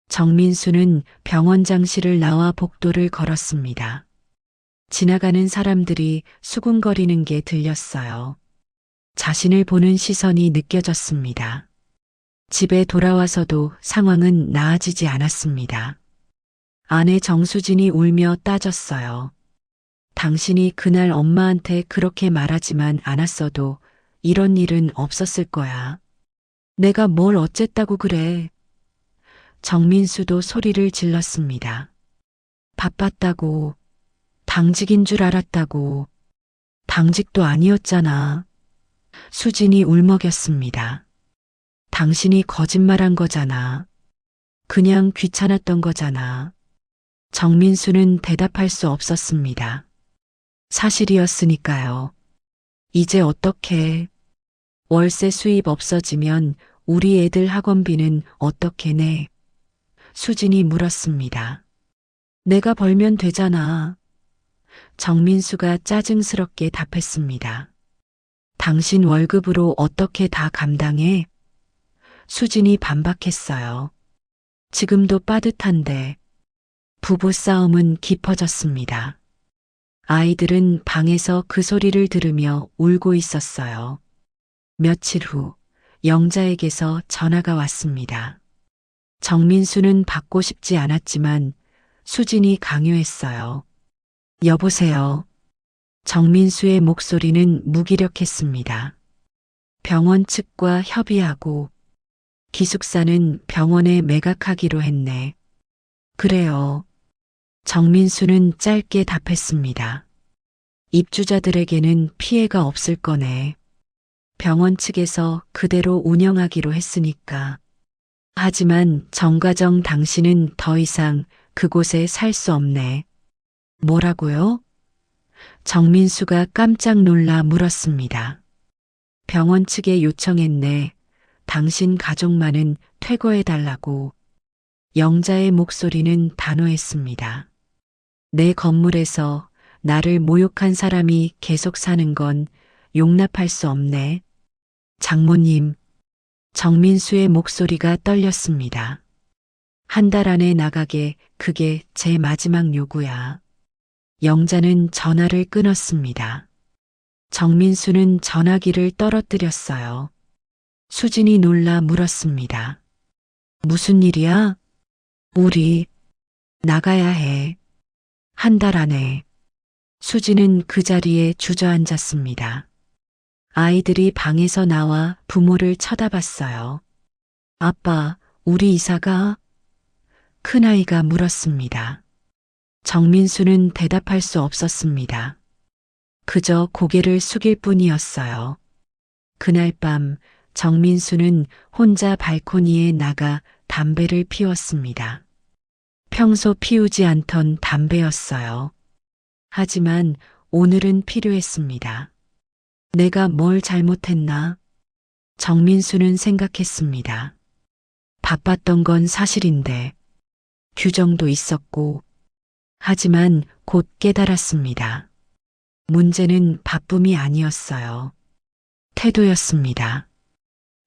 정민수는 병원장실을 나와 복도를 걸었습니다. 지나가는 사람들이 수군거리는 게 들렸어요. 자신을 보는 시선이 느껴졌습니다. 집에 돌아와서도 상황은 나아지지 않았습니다. 아내 정수진이 울며 따졌어요. 당신이 그날 엄마한테 그렇게 말하지만 않았어도 이런 일은 없었을 거야. 내가 뭘 어쨌다고 그래. 정민수도 소리를 질렀습니다. 바빴다고, 당직인 줄 알았다고, 당직도 아니었잖아. 수진이 울먹였습니다. 당신이 거짓말한 거잖아. 그냥 귀찮았던 거잖아. 정민수는 대답할 수 없었습니다. 사실이었으니까요. 이제 어떻게? 월세 수입 없어지면 우리 애들 학원비는 어떻게 내? 수진이 물었습니다. 내가 벌면 되잖아. 정민수가 짜증스럽게 답했습니다. 당신 월급으로 어떻게 다 감당해? 수진이 반박했어요. 지금도 빠듯한데. 부부싸움은 깊어졌습니다. 아이들은 방에서 그 소리를 들으며 울고 있었어요. 며칠 후 영자에게서 전화가 왔습니다. 정민수는 받고 싶지 않았지만 수진이 강요했어요. 여보세요. 정민수의 목소리는 무기력했습니다. 병원 측과 협의하고 기숙사는 병원에 매각하기로 했네. 그래요. 정민수는 짧게 답했습니다. 입주자들에게는 피해가 없을 거네. 병원 측에서 그대로 운영하기로 했으니까. 하지만 정과정 당신은 더 이상 그곳에 살 수 없네. 뭐라고요? 정민수가 깜짝 놀라 물었습니다. 병원 측에 요청했네. 당신 가족만은 퇴거해달라고. 영자의 목소리는 단호했습니다. 내 건물에서 나를 모욕한 사람이 계속 사는 건 용납할 수 없네. 장모님, 정민수의 목소리가 떨렸습니다. 한 달 안에 나가게 그게 제 마지막 요구야. 영자는 전화를 끊었습니다. 정민수는 전화기를 떨어뜨렸어요. 수진이 놀라 물었습니다. 무슨 일이야? 우리 나가야 해. 한 달 안에. 수진은 그 자리에 주저앉았습니다. 아이들이 방에서 나와 부모를 쳐다봤어요. 아빠, 우리 이사가? 큰아이가 물었습니다. 정민수는 대답할 수 없었습니다. 그저 고개를 숙일 뿐이었어요. 그날 밤 정민수는 혼자 발코니에 나가 담배를 피웠습니다. 평소 피우지 않던 담배였어요. 하지만 오늘은 필요했습니다. 내가 뭘 잘못했나? 정민수는 생각했습니다. 바빴던 건 사실인데, 규정도 있었고, 하지만 곧 깨달았습니다. 문제는 바쁨이 아니었어요. 태도였습니다.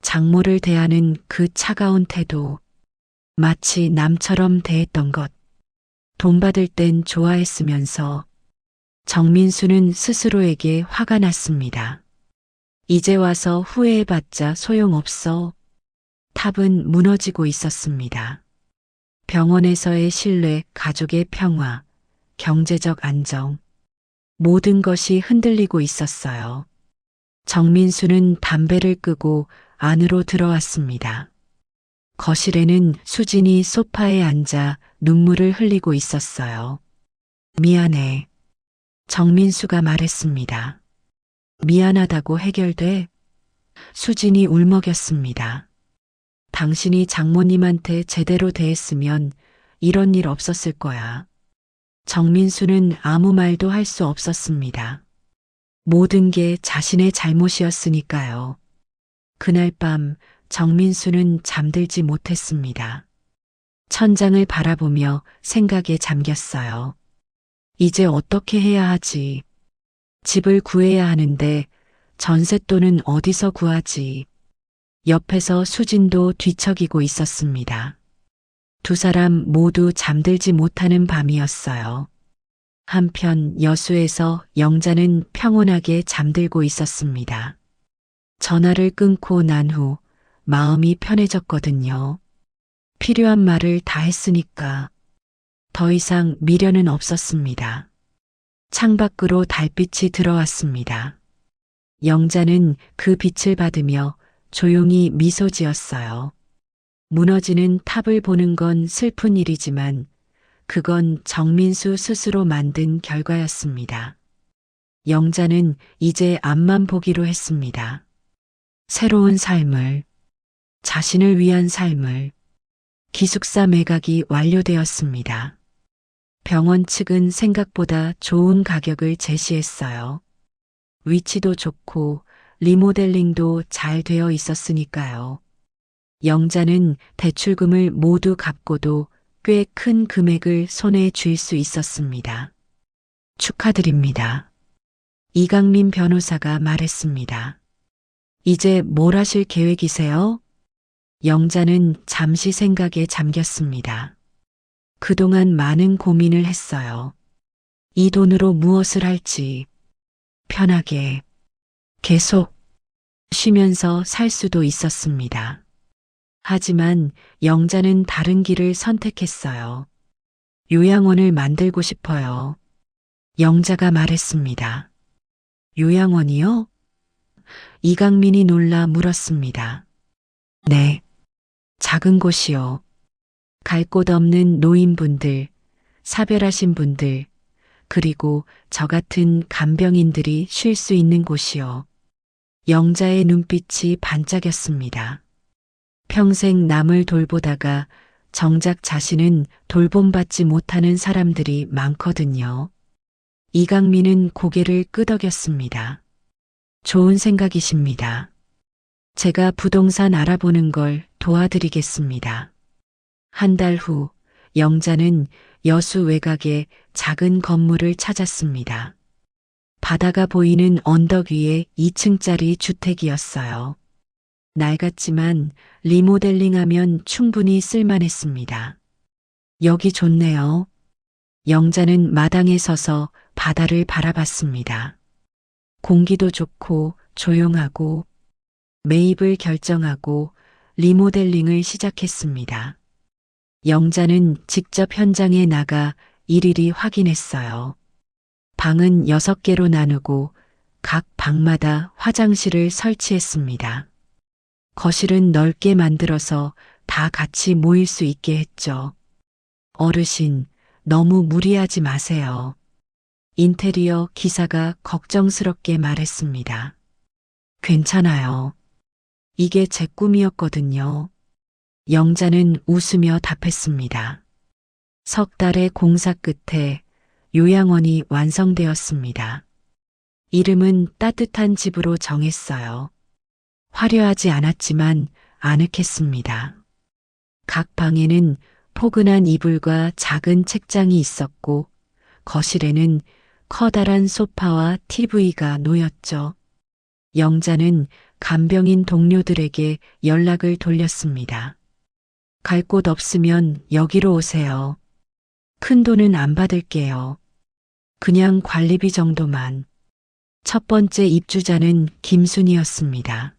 장모를 대하는 그 차가운 태도, 마치 남처럼 대했던 것. 돈 받을 땐 좋아했으면서 정민수는 스스로에게 화가 났습니다. 이제 와서 후회해봤자 소용없어. 탑은 무너지고 있었습니다. 병원에서의 신뢰, 가족의 평화, 경제적 안정, 모든 것이 흔들리고 있었어요. 정민수는 담배를 끄고 안으로 들어왔습니다. 거실에는 수진이 소파에 앉아 눈물을 흘리고 있었어요. 미안해. 정민수가 말했습니다. 미안하다고 해결돼? 수진이 울먹였습니다. 당신이 장모님한테 제대로 대했으면 이런 일 없었을 거야. 정민수는 아무 말도 할 수 없었습니다. 모든 게 자신의 잘못이었으니까요. 그날 밤 정민수는 잠들지 못했습니다. 천장을 바라보며 생각에 잠겼어요. 이제 어떻게 해야 하지? 집을 구해야 하는데 전셋돈은 어디서 구하지? 옆에서 수진도 뒤척이고 있었습니다. 두 사람 모두 잠들지 못하는 밤이었어요. 한편 여수에서 영자는 평온하게 잠들고 있었습니다. 전화를 끊고 난 후 마음이 편해졌거든요. 필요한 말을 다 했으니까 더 이상 미련은 없었습니다. 창밖으로 달빛이 들어왔습니다. 영자는 그 빛을 받으며 조용히 미소 지었어요. 무너지는 탑을 보는 건 슬픈 일이지만 그건 정민수 스스로 만든 결과였습니다. 영자는 이제 앞만 보기로 했습니다. 새로운 삶을, 자신을 위한 삶을. 기숙사 매각이 완료되었습니다. 병원 측은 생각보다 좋은 가격을 제시했어요. 위치도 좋고 리모델링도 잘 되어 있었으니까요. 영자는 대출금을 모두 갚고도 꽤 큰 금액을 손에 쥘 수 있었습니다. 축하드립니다. 이강민 변호사가 말했습니다. 이제 뭘 하실 계획이세요? 영자는 잠시 생각에 잠겼습니다. 그동안 많은 고민을 했어요. 이 돈으로 무엇을 할지, 편하게, 계속 쉬면서 살 수도 있었습니다. 하지만 영자는 다른 길을 선택했어요. 요양원을 만들고 싶어요. 영자가 말했습니다. 요양원이요? 이강민이 놀라 물었습니다. 네, 작은 곳이요. 갈 곳 없는 노인분들, 사별하신 분들, 그리고 저 같은 간병인들이 쉴 수 있는 곳이요. 영자의 눈빛이 반짝였습니다. 평생 남을 돌보다가 정작 자신은 돌봄받지 못하는 사람들이 많거든요. 이강민은 고개를 끄덕였습니다. 좋은 생각이십니다. 제가 부동산 알아보는 걸 도와드리겠습니다. 한 달 후 영자는 여수 외곽의 작은 건물을 찾았습니다. 바다가 보이는 언덕 위에 2층짜리 주택이었어요. 낡았지만 리모델링하면 충분히 쓸만했습니다. 여기 좋네요. 영자는 마당에 서서 바다를 바라봤습니다. 공기도 좋고 조용하고 매입을 결정하고 리모델링을 시작했습니다. 영자는 직접 현장에 나가 일일이 확인했어요. 방은 6개로 나누고 각 방마다 화장실을 설치했습니다. 거실은 넓게 만들어서 다 같이 모일 수 있게 했죠. 어르신, 너무 무리하지 마세요. 인테리어 기사가 걱정스럽게 말했습니다. 괜찮아요. 이게 제 꿈이었거든요. 영자는 웃으며 답했습니다. 석 달의 공사 끝에 요양원이 완성되었습니다. 이름은 따뜻한 집으로 정했어요. 화려하지 않았지만 아늑했습니다. 각 방에는 포근한 이불과 작은 책장이 있었고 거실에는 커다란 소파와 TV가 놓였죠. 영자는 간병인 동료들에게 연락을 돌렸습니다. 갈 곳 없으면 여기로 오세요. 큰 돈은 안 받을게요. 그냥 관리비 정도만. 첫 번째 입주자는 김순이었습니다.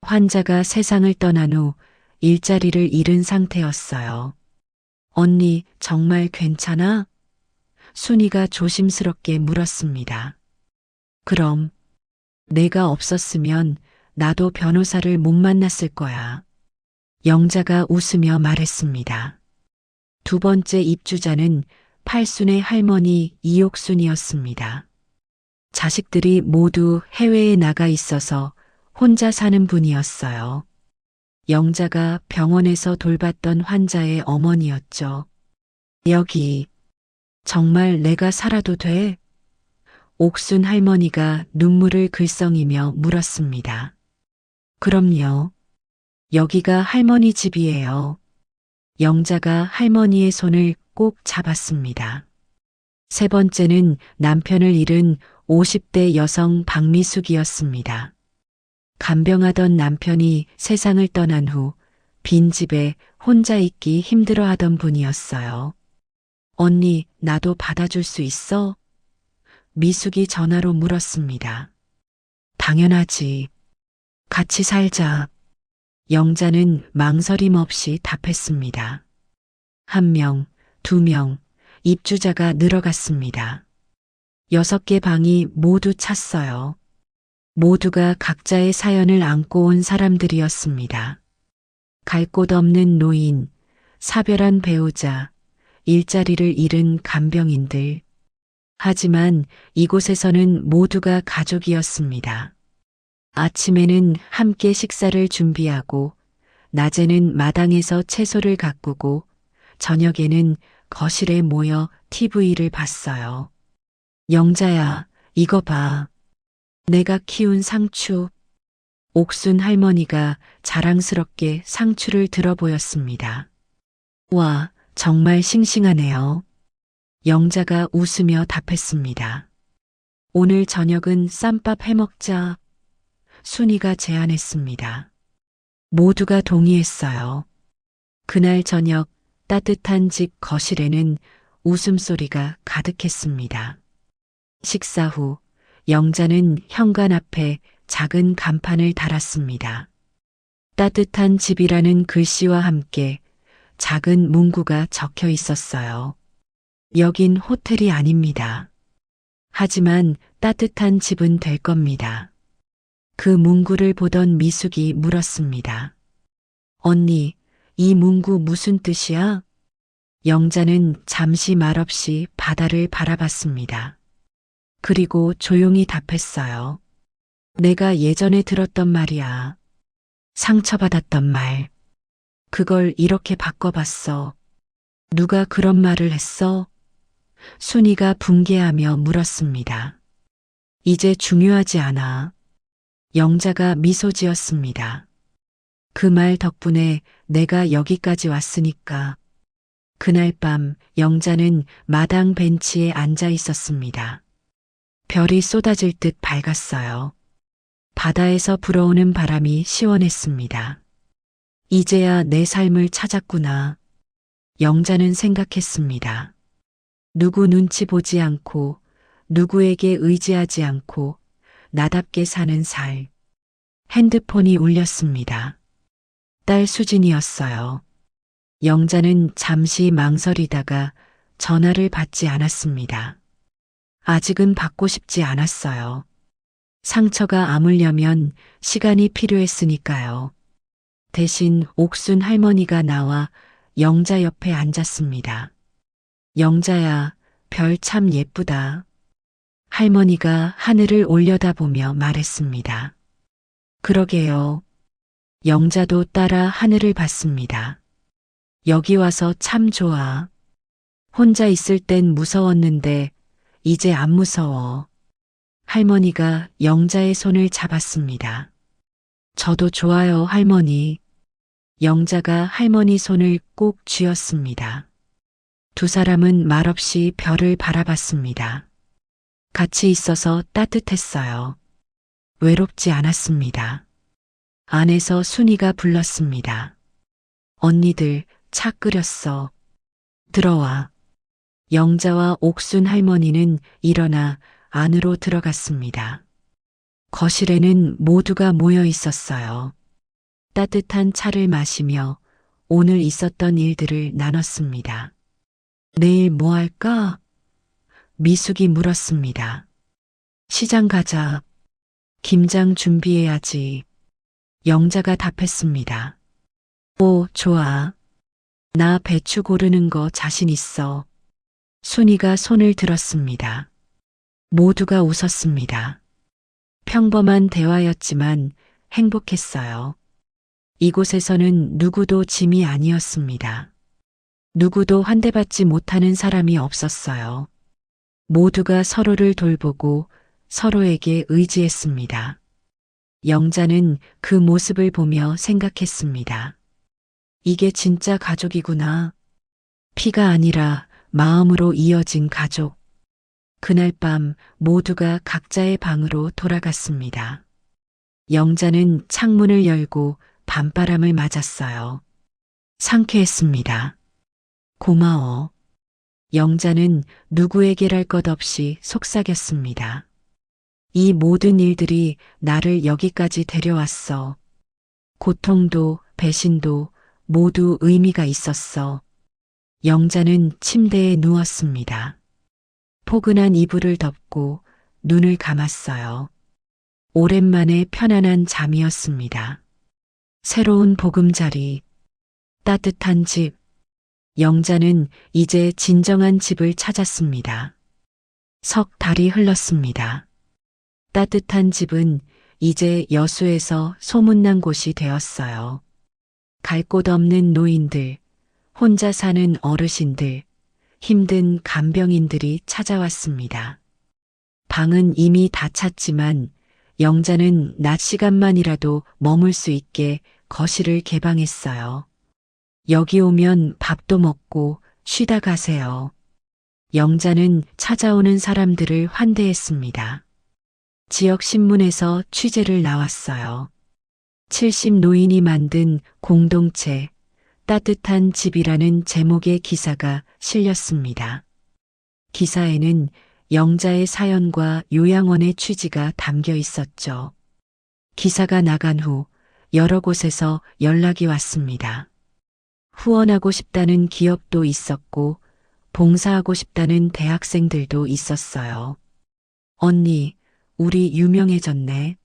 환자가 세상을 떠난 후 일자리를 잃은 상태였어요. 언니, 정말 괜찮아? 순이가 조심스럽게 물었습니다. 그럼, 내가 없었으면 나도 변호사를 못 만났을 거야. 영자가 웃으며 말했습니다. 두 번째 입주자는 팔순의 할머니 이옥순이었습니다. 자식들이 모두 해외에 나가 있어서 혼자 사는 분이었어요. 영자가 병원에서 돌봤던 환자의 어머니였죠. 여기, 정말 내가 살아도 돼? 옥순 할머니가 눈물을 글썽이며 물었습니다. 그럼요. 여기가 할머니 집이에요. 영자가 할머니의 손을 꼭 잡았습니다. 세 번째는 남편을 잃은 50대 여성 박미숙이었습니다. 간병하던 남편이 세상을 떠난 후 빈집에 혼자 있기 힘들어하던 분이었어요. 언니, 나도 받아줄 수 있어? 미숙이 전화로 물었습니다. 당연하지. 같이 살자. 영자는 망설임 없이 답했습니다. 1명, 2명, 입주자가 늘어갔습니다. 6개 방이 모두 찼어요. 모두가 각자의 사연을 안고 온 사람들이었습니다. 갈 곳 없는 노인, 사별한 배우자, 일자리를 잃은 간병인들. 하지만 이곳에서는 모두가 가족이었습니다. 아침에는 함께 식사를 준비하고, 낮에는 마당에서 채소를 가꾸고, 저녁에는 거실에 모여 TV를 봤어요. 영자야, 이거 봐. 내가 키운 상추. 옥순 할머니가 자랑스럽게 상추를 들어 보였습니다. 와, 정말 싱싱하네요. 영자가 웃으며 답했습니다. 오늘 저녁은 쌈밥 해먹자. 순이가 제안했습니다. 모두가 동의했어요. 그날 저녁 따뜻한 집 거실에는 웃음소리가 가득했습니다. 식사 후 영자는 현관 앞에 작은 간판을 달았습니다. 따뜻한 집이라는 글씨와 함께 작은 문구가 적혀 있었어요. 여긴 호텔이 아닙니다. 하지만 따뜻한 집은 될 겁니다. 그 문구를 보던 미숙이 물었습니다. 언니, 이 문구 무슨 뜻이야? 영자는 잠시 말없이 바다를 바라봤습니다. 그리고 조용히 답했어요. 내가 예전에 들었던 말이야. 상처받았던 말. 그걸 이렇게 바꿔봤어. 누가 그런 말을 했어? 순이가 붕괴하며 물었습니다. 이제 중요하지 않아. 영자가 미소 지었습니다. 그 말 덕분에 내가 여기까지 왔으니까. 그날 밤 영자는 마당 벤치에 앉아 있었습니다. 별이 쏟아질 듯 밝았어요. 바다에서 불어오는 바람이 시원했습니다. 이제야 내 삶을 찾았구나. 영자는 생각했습니다. 누구 눈치 보지 않고 누구에게 의지하지 않고 나답게 사는 살. 핸드폰이 울렸습니다. 딸 수진이었어요. 영자는 잠시 망설이다가 전화를 받지 않았습니다. 아직은 받고 싶지 않았어요. 상처가 아물려면 시간이 필요했으니까요. 대신 옥순 할머니가 나와 영자 옆에 앉았습니다. 영자야, 별 참 예쁘다. 할머니가 하늘을 올려다보며 말했습니다. 그러게요. 영자도 따라 하늘을 봤습니다. 여기 와서 참 좋아. 혼자 있을 땐 무서웠는데 이제 안 무서워. 할머니가 영자의 손을 잡았습니다. 저도 좋아요, 할머니. 영자가 할머니 손을 꼭 쥐었습니다. 두 사람은 말없이 별을 바라봤습니다. 같이 있어서 따뜻했어요. 외롭지 않았습니다. 안에서 순이가 불렀습니다. 언니들, 차 끓였어. 들어와. 영자와 옥순 할머니는 일어나 안으로 들어갔습니다. 거실에는 모두가 모여 있었어요. 따뜻한 차를 마시며 오늘 있었던 일들을 나눴습니다. 내일 뭐 할까? 미숙이 물었습니다. 시장 가자. 김장 준비해야지. 영자가 답했습니다. 오, 좋아. 나 배추 고르는 거 자신 있어. 순이가 손을 들었습니다. 모두가 웃었습니다. 평범한 대화였지만 행복했어요. 이곳에서는 누구도 짐이 아니었습니다. 누구도 환대받지 못하는 사람이 없었어요. 모두가 서로를 돌보고 서로에게 의지했습니다. 영자는 그 모습을 보며 생각했습니다. 이게 진짜 가족이구나. 피가 아니라 마음으로 이어진 가족. 그날 밤 모두가 각자의 방으로 돌아갔습니다. 영자는 창문을 열고 밤바람을 맞았어요. 상쾌했습니다. 고마워. 영자는 누구에게랄 것 없이 속삭였습니다. 이 모든 일들이 나를 여기까지 데려왔어. 고통도 배신도 모두 의미가 있었어. 영자는 침대에 누웠습니다. 포근한 이불을 덮고 눈을 감았어요. 오랜만에 편안한 잠이었습니다. 새로운 보금자리, 따뜻한 집. 영자는 이제 진정한 집을 찾았습니다. 석 달이 흘렀습니다. 따뜻한 집은 이제 여수에서 소문난 곳이 되었어요. 갈 곳 없는 노인들, 혼자 사는 어르신들, 힘든 간병인들이 찾아왔습니다. 방은 이미 다 찼지만 영자는 낮 시간만이라도 머물 수 있게 거실을 개방했어요. 여기 오면 밥도 먹고 쉬다 가세요. 영자는 찾아오는 사람들을 환대했습니다. 지역 신문에서 취재를 나왔어요. 70 노인이 만든 공동체, 따뜻한 집이라는 제목의 기사가 실렸습니다. 기사에는 영자의 사연과 요양원의 취지가 담겨 있었죠. 기사가 나간 후 여러 곳에서 연락이 왔습니다. 후원하고 싶다는 기업도 있었고 봉사하고 싶다는 대학생들도 있었어요. 언니, 우리 유명해졌네.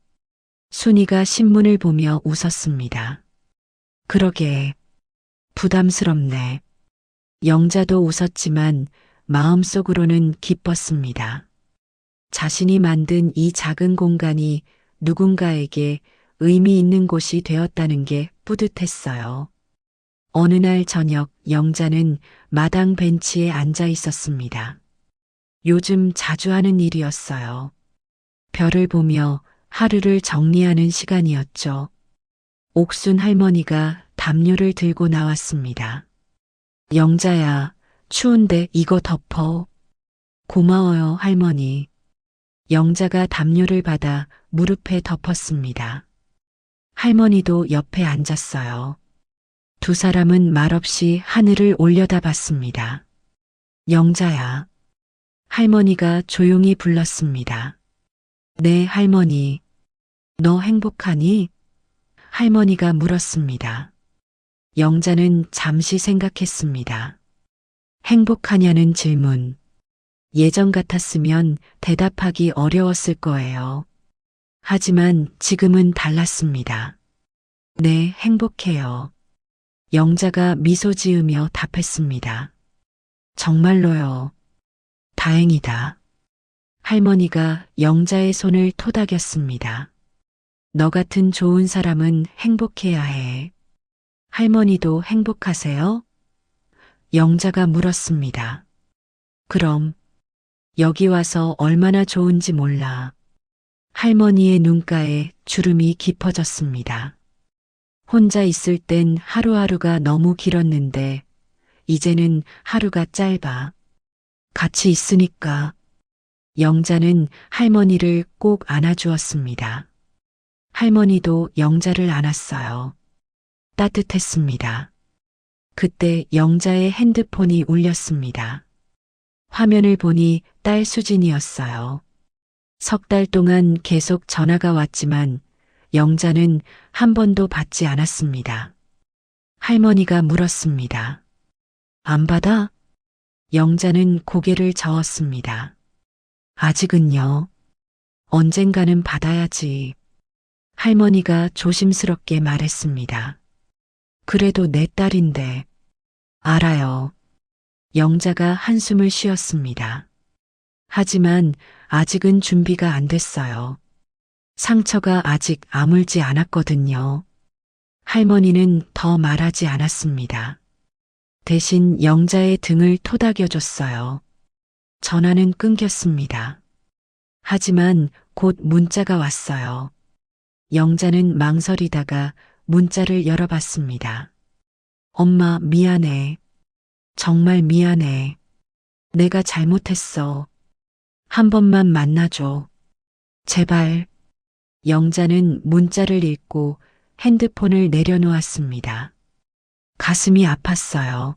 순이가 신문을 보며 웃었습니다. 그러게, 부담스럽네. 영자도 웃었지만 마음속으로는 기뻤습니다. 자신이 만든 이 작은 공간이 누군가에게 의미 있는 곳이 되었다는 게 뿌듯했어요. 어느 날 저녁 영자는 마당 벤치에 앉아 있었습니다. 요즘 자주 하는 일이었어요. 별을 보며 하루를 정리하는 시간이었죠. 옥순 할머니가 담요를 들고 나왔습니다. 영자야, 추운데 이거 덮어. 고마워요, 할머니. 영자가 담요를 받아 무릎에 덮었습니다. 할머니도 옆에 앉았어요. 두 사람은 말없이 하늘을 올려다봤습니다. 영자야. 할머니가 조용히 불렀습니다. 네, 할머니. 너 행복하니? 할머니가 물었습니다. 영자는 잠시 생각했습니다. 행복하냐는 질문. 예전 같았으면 대답하기 어려웠을 거예요. 하지만 지금은 달랐습니다. 네, 행복해요. 영자가 미소 지으며 답했습니다. 정말로요. 다행이다. 할머니가 영자의 손을 토닥였습니다. 너 같은 좋은 사람은 행복해야 해. 할머니도 행복하세요? 영자가 물었습니다. 그럼 여기 와서 얼마나 좋은지 몰라. 할머니의 눈가에 주름이 깊어졌습니다. 혼자 있을 땐 하루하루가 너무 길었는데 이제는 하루가 짧아. 같이 있으니까. 영자는 할머니를 꼭 안아주었습니다. 할머니도 영자를 안았어요. 따뜻했습니다. 그때 영자의 핸드폰이 울렸습니다. 화면을 보니 딸 수진이었어요. 석 달 동안 계속 전화가 왔지만 영자는 한 번도 받지 않았습니다. 할머니가 물었습니다. 안 받아? 영자는 고개를 저었습니다. 아직은요. 언젠가는 받아야지. 할머니가 조심스럽게 말했습니다. 그래도 내 딸인데. 알아요. 영자가 한숨을 쉬었습니다. 하지만 아직은 준비가 안 됐어요. 상처가 아직 아물지 않았거든요. 할머니는 더 말하지 않았습니다. 대신 영자의 등을 토닥여줬어요. 전화는 끊겼습니다. 하지만 곧 문자가 왔어요. 영자는 망설이다가 문자를 열어봤습니다. 엄마, 미안해. 정말 미안해. 내가 잘못했어. 한 번만 만나줘. 제발. 영자는 문자를 읽고 핸드폰을 내려놓았습니다. 가슴이 아팠어요.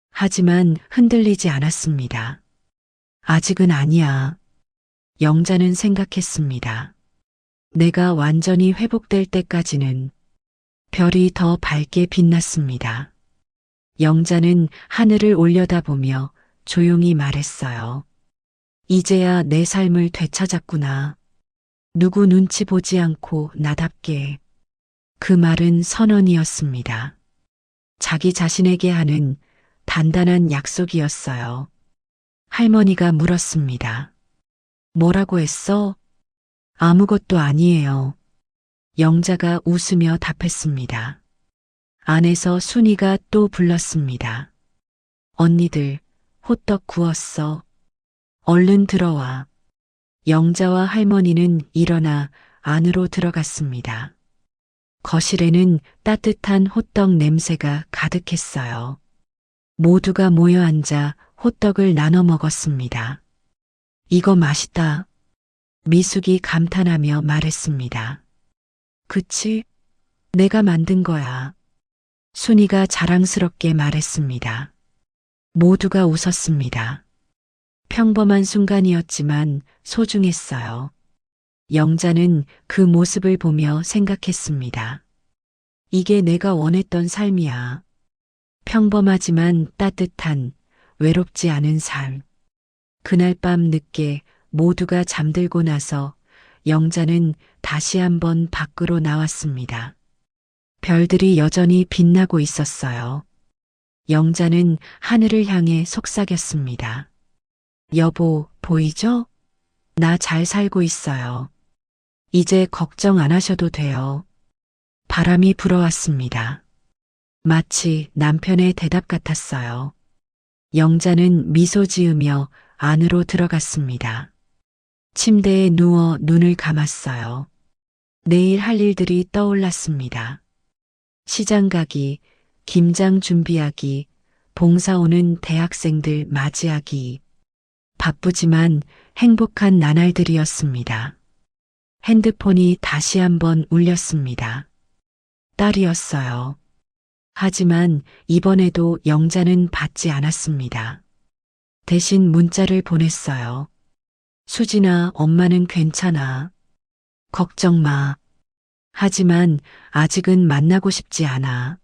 하지만 흔들리지 않았습니다. 아직은 아니야. 영자는 생각했습니다. 내가 완전히 회복될 때까지는. 별이 더 밝게 빛났습니다. 영자는 하늘을 올려다보며 조용히 말했어요. 이제야 내 삶을 되찾았구나. 누구 눈치 보지 않고 나답게. 그 말은 선언이었습니다. 자기 자신에게 하는 단단한 약속이었어요. 할머니가 물었습니다. 뭐라고 했어? 아무것도 아니에요. 영자가 웃으며 답했습니다. 안에서 순이가 또 불렀습니다. 언니들, 호떡 구웠어. 얼른 들어와. 영자와 할머니는 일어나 안으로 들어갔습니다. 거실에는 따뜻한 호떡 냄새가 가득했어요. 모두가 모여 앉아 호떡을 나눠 먹었습니다. 이거 맛있다. 미숙이 감탄하며 말했습니다. 그치? 내가 만든 거야. 순이가 자랑스럽게 말했습니다. 모두가 웃었습니다. 평범한 순간이었지만 소중했어요. 영자는 그 모습을 보며 생각했습니다. 이게 내가 원했던 삶이야. 평범하지만 따뜻한, 외롭지 않은 삶. 그날 밤 늦게 모두가 잠들고 나서 영자는 다시 한번 밖으로 나왔습니다. 별들이 여전히 빛나고 있었어요. 영자는 하늘을 향해 속삭였습니다. 여보, 보이죠? 나 잘 살고 있어요. 이제 걱정 안 하셔도 돼요. 바람이 불어왔습니다. 마치 남편의 대답 같았어요. 영자는 미소 지으며 안으로 들어갔습니다. 침대에 누워 눈을 감았어요. 내일 할 일들이 떠올랐습니다. 시장 가기, 김장 준비하기, 봉사 오는 대학생들 맞이하기. 바쁘지만 행복한 나날들이었습니다. 핸드폰이 다시 한번 울렸습니다. 딸이었어요. 하지만 이번에도 영자는 받지 않았습니다. 대신 문자를 보냈어요. 수진아, 엄마는 괜찮아. 걱정 마. 하지만 아직은 만나고 싶지 않아.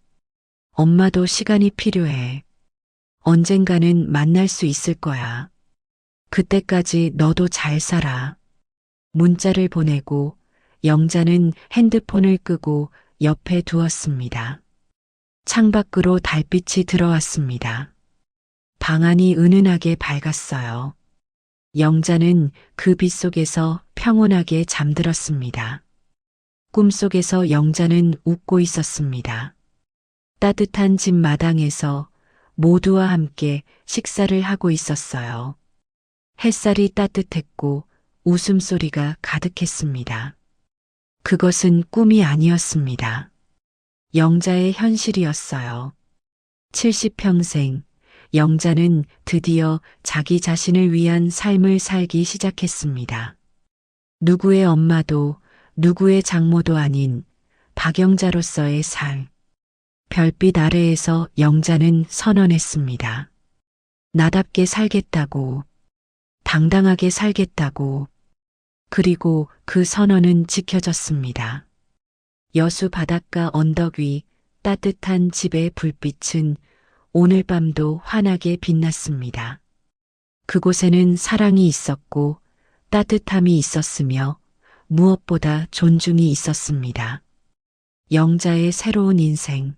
엄마도 시간이 필요해. 언젠가는 만날 수 있을 거야. 그때까지 너도 잘 살아. 문자를 보내고 영자는 핸드폰을 끄고 옆에 두었습니다. 창밖으로 달빛이 들어왔습니다. 방 안이 은은하게 밝았어요. 영자는 그 빛 속에서 평온하게 잠들었습니다. 꿈속에서 영자는 웃고 있었습니다. 따뜻한 집 마당에서 모두와 함께 식사를 하고 있었어요. 햇살이 따뜻했고 웃음소리가 가득했습니다. 그것은 꿈이 아니었습니다. 영자의 현실이었어요. 70평생 영자는 드디어 자기 자신을 위한 삶을 살기 시작했습니다. 누구의 엄마도 누구의 장모도 아닌 박영자로서의 삶. 별빛 아래에서 영자는 선언했습니다. 나답게 살겠다고, 당당하게 살겠다고. 그리고 그 선언은 지켜졌습니다. 여수 바닷가 언덕 위 따뜻한 집의 불빛은 오늘 밤도 환하게 빛났습니다. 그곳에는 사랑이 있었고 따뜻함이 있었으며 무엇보다 존중이 있었습니다. 영자의 새로운 인생.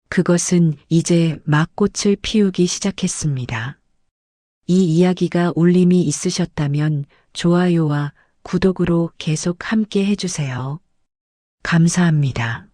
그것은 이제 막 꽃을 피우기 시작했습니다. 이 이야기가 울림이 있으셨다면 좋아요와 구독으로 계속 함께 해주세요. 감사합니다.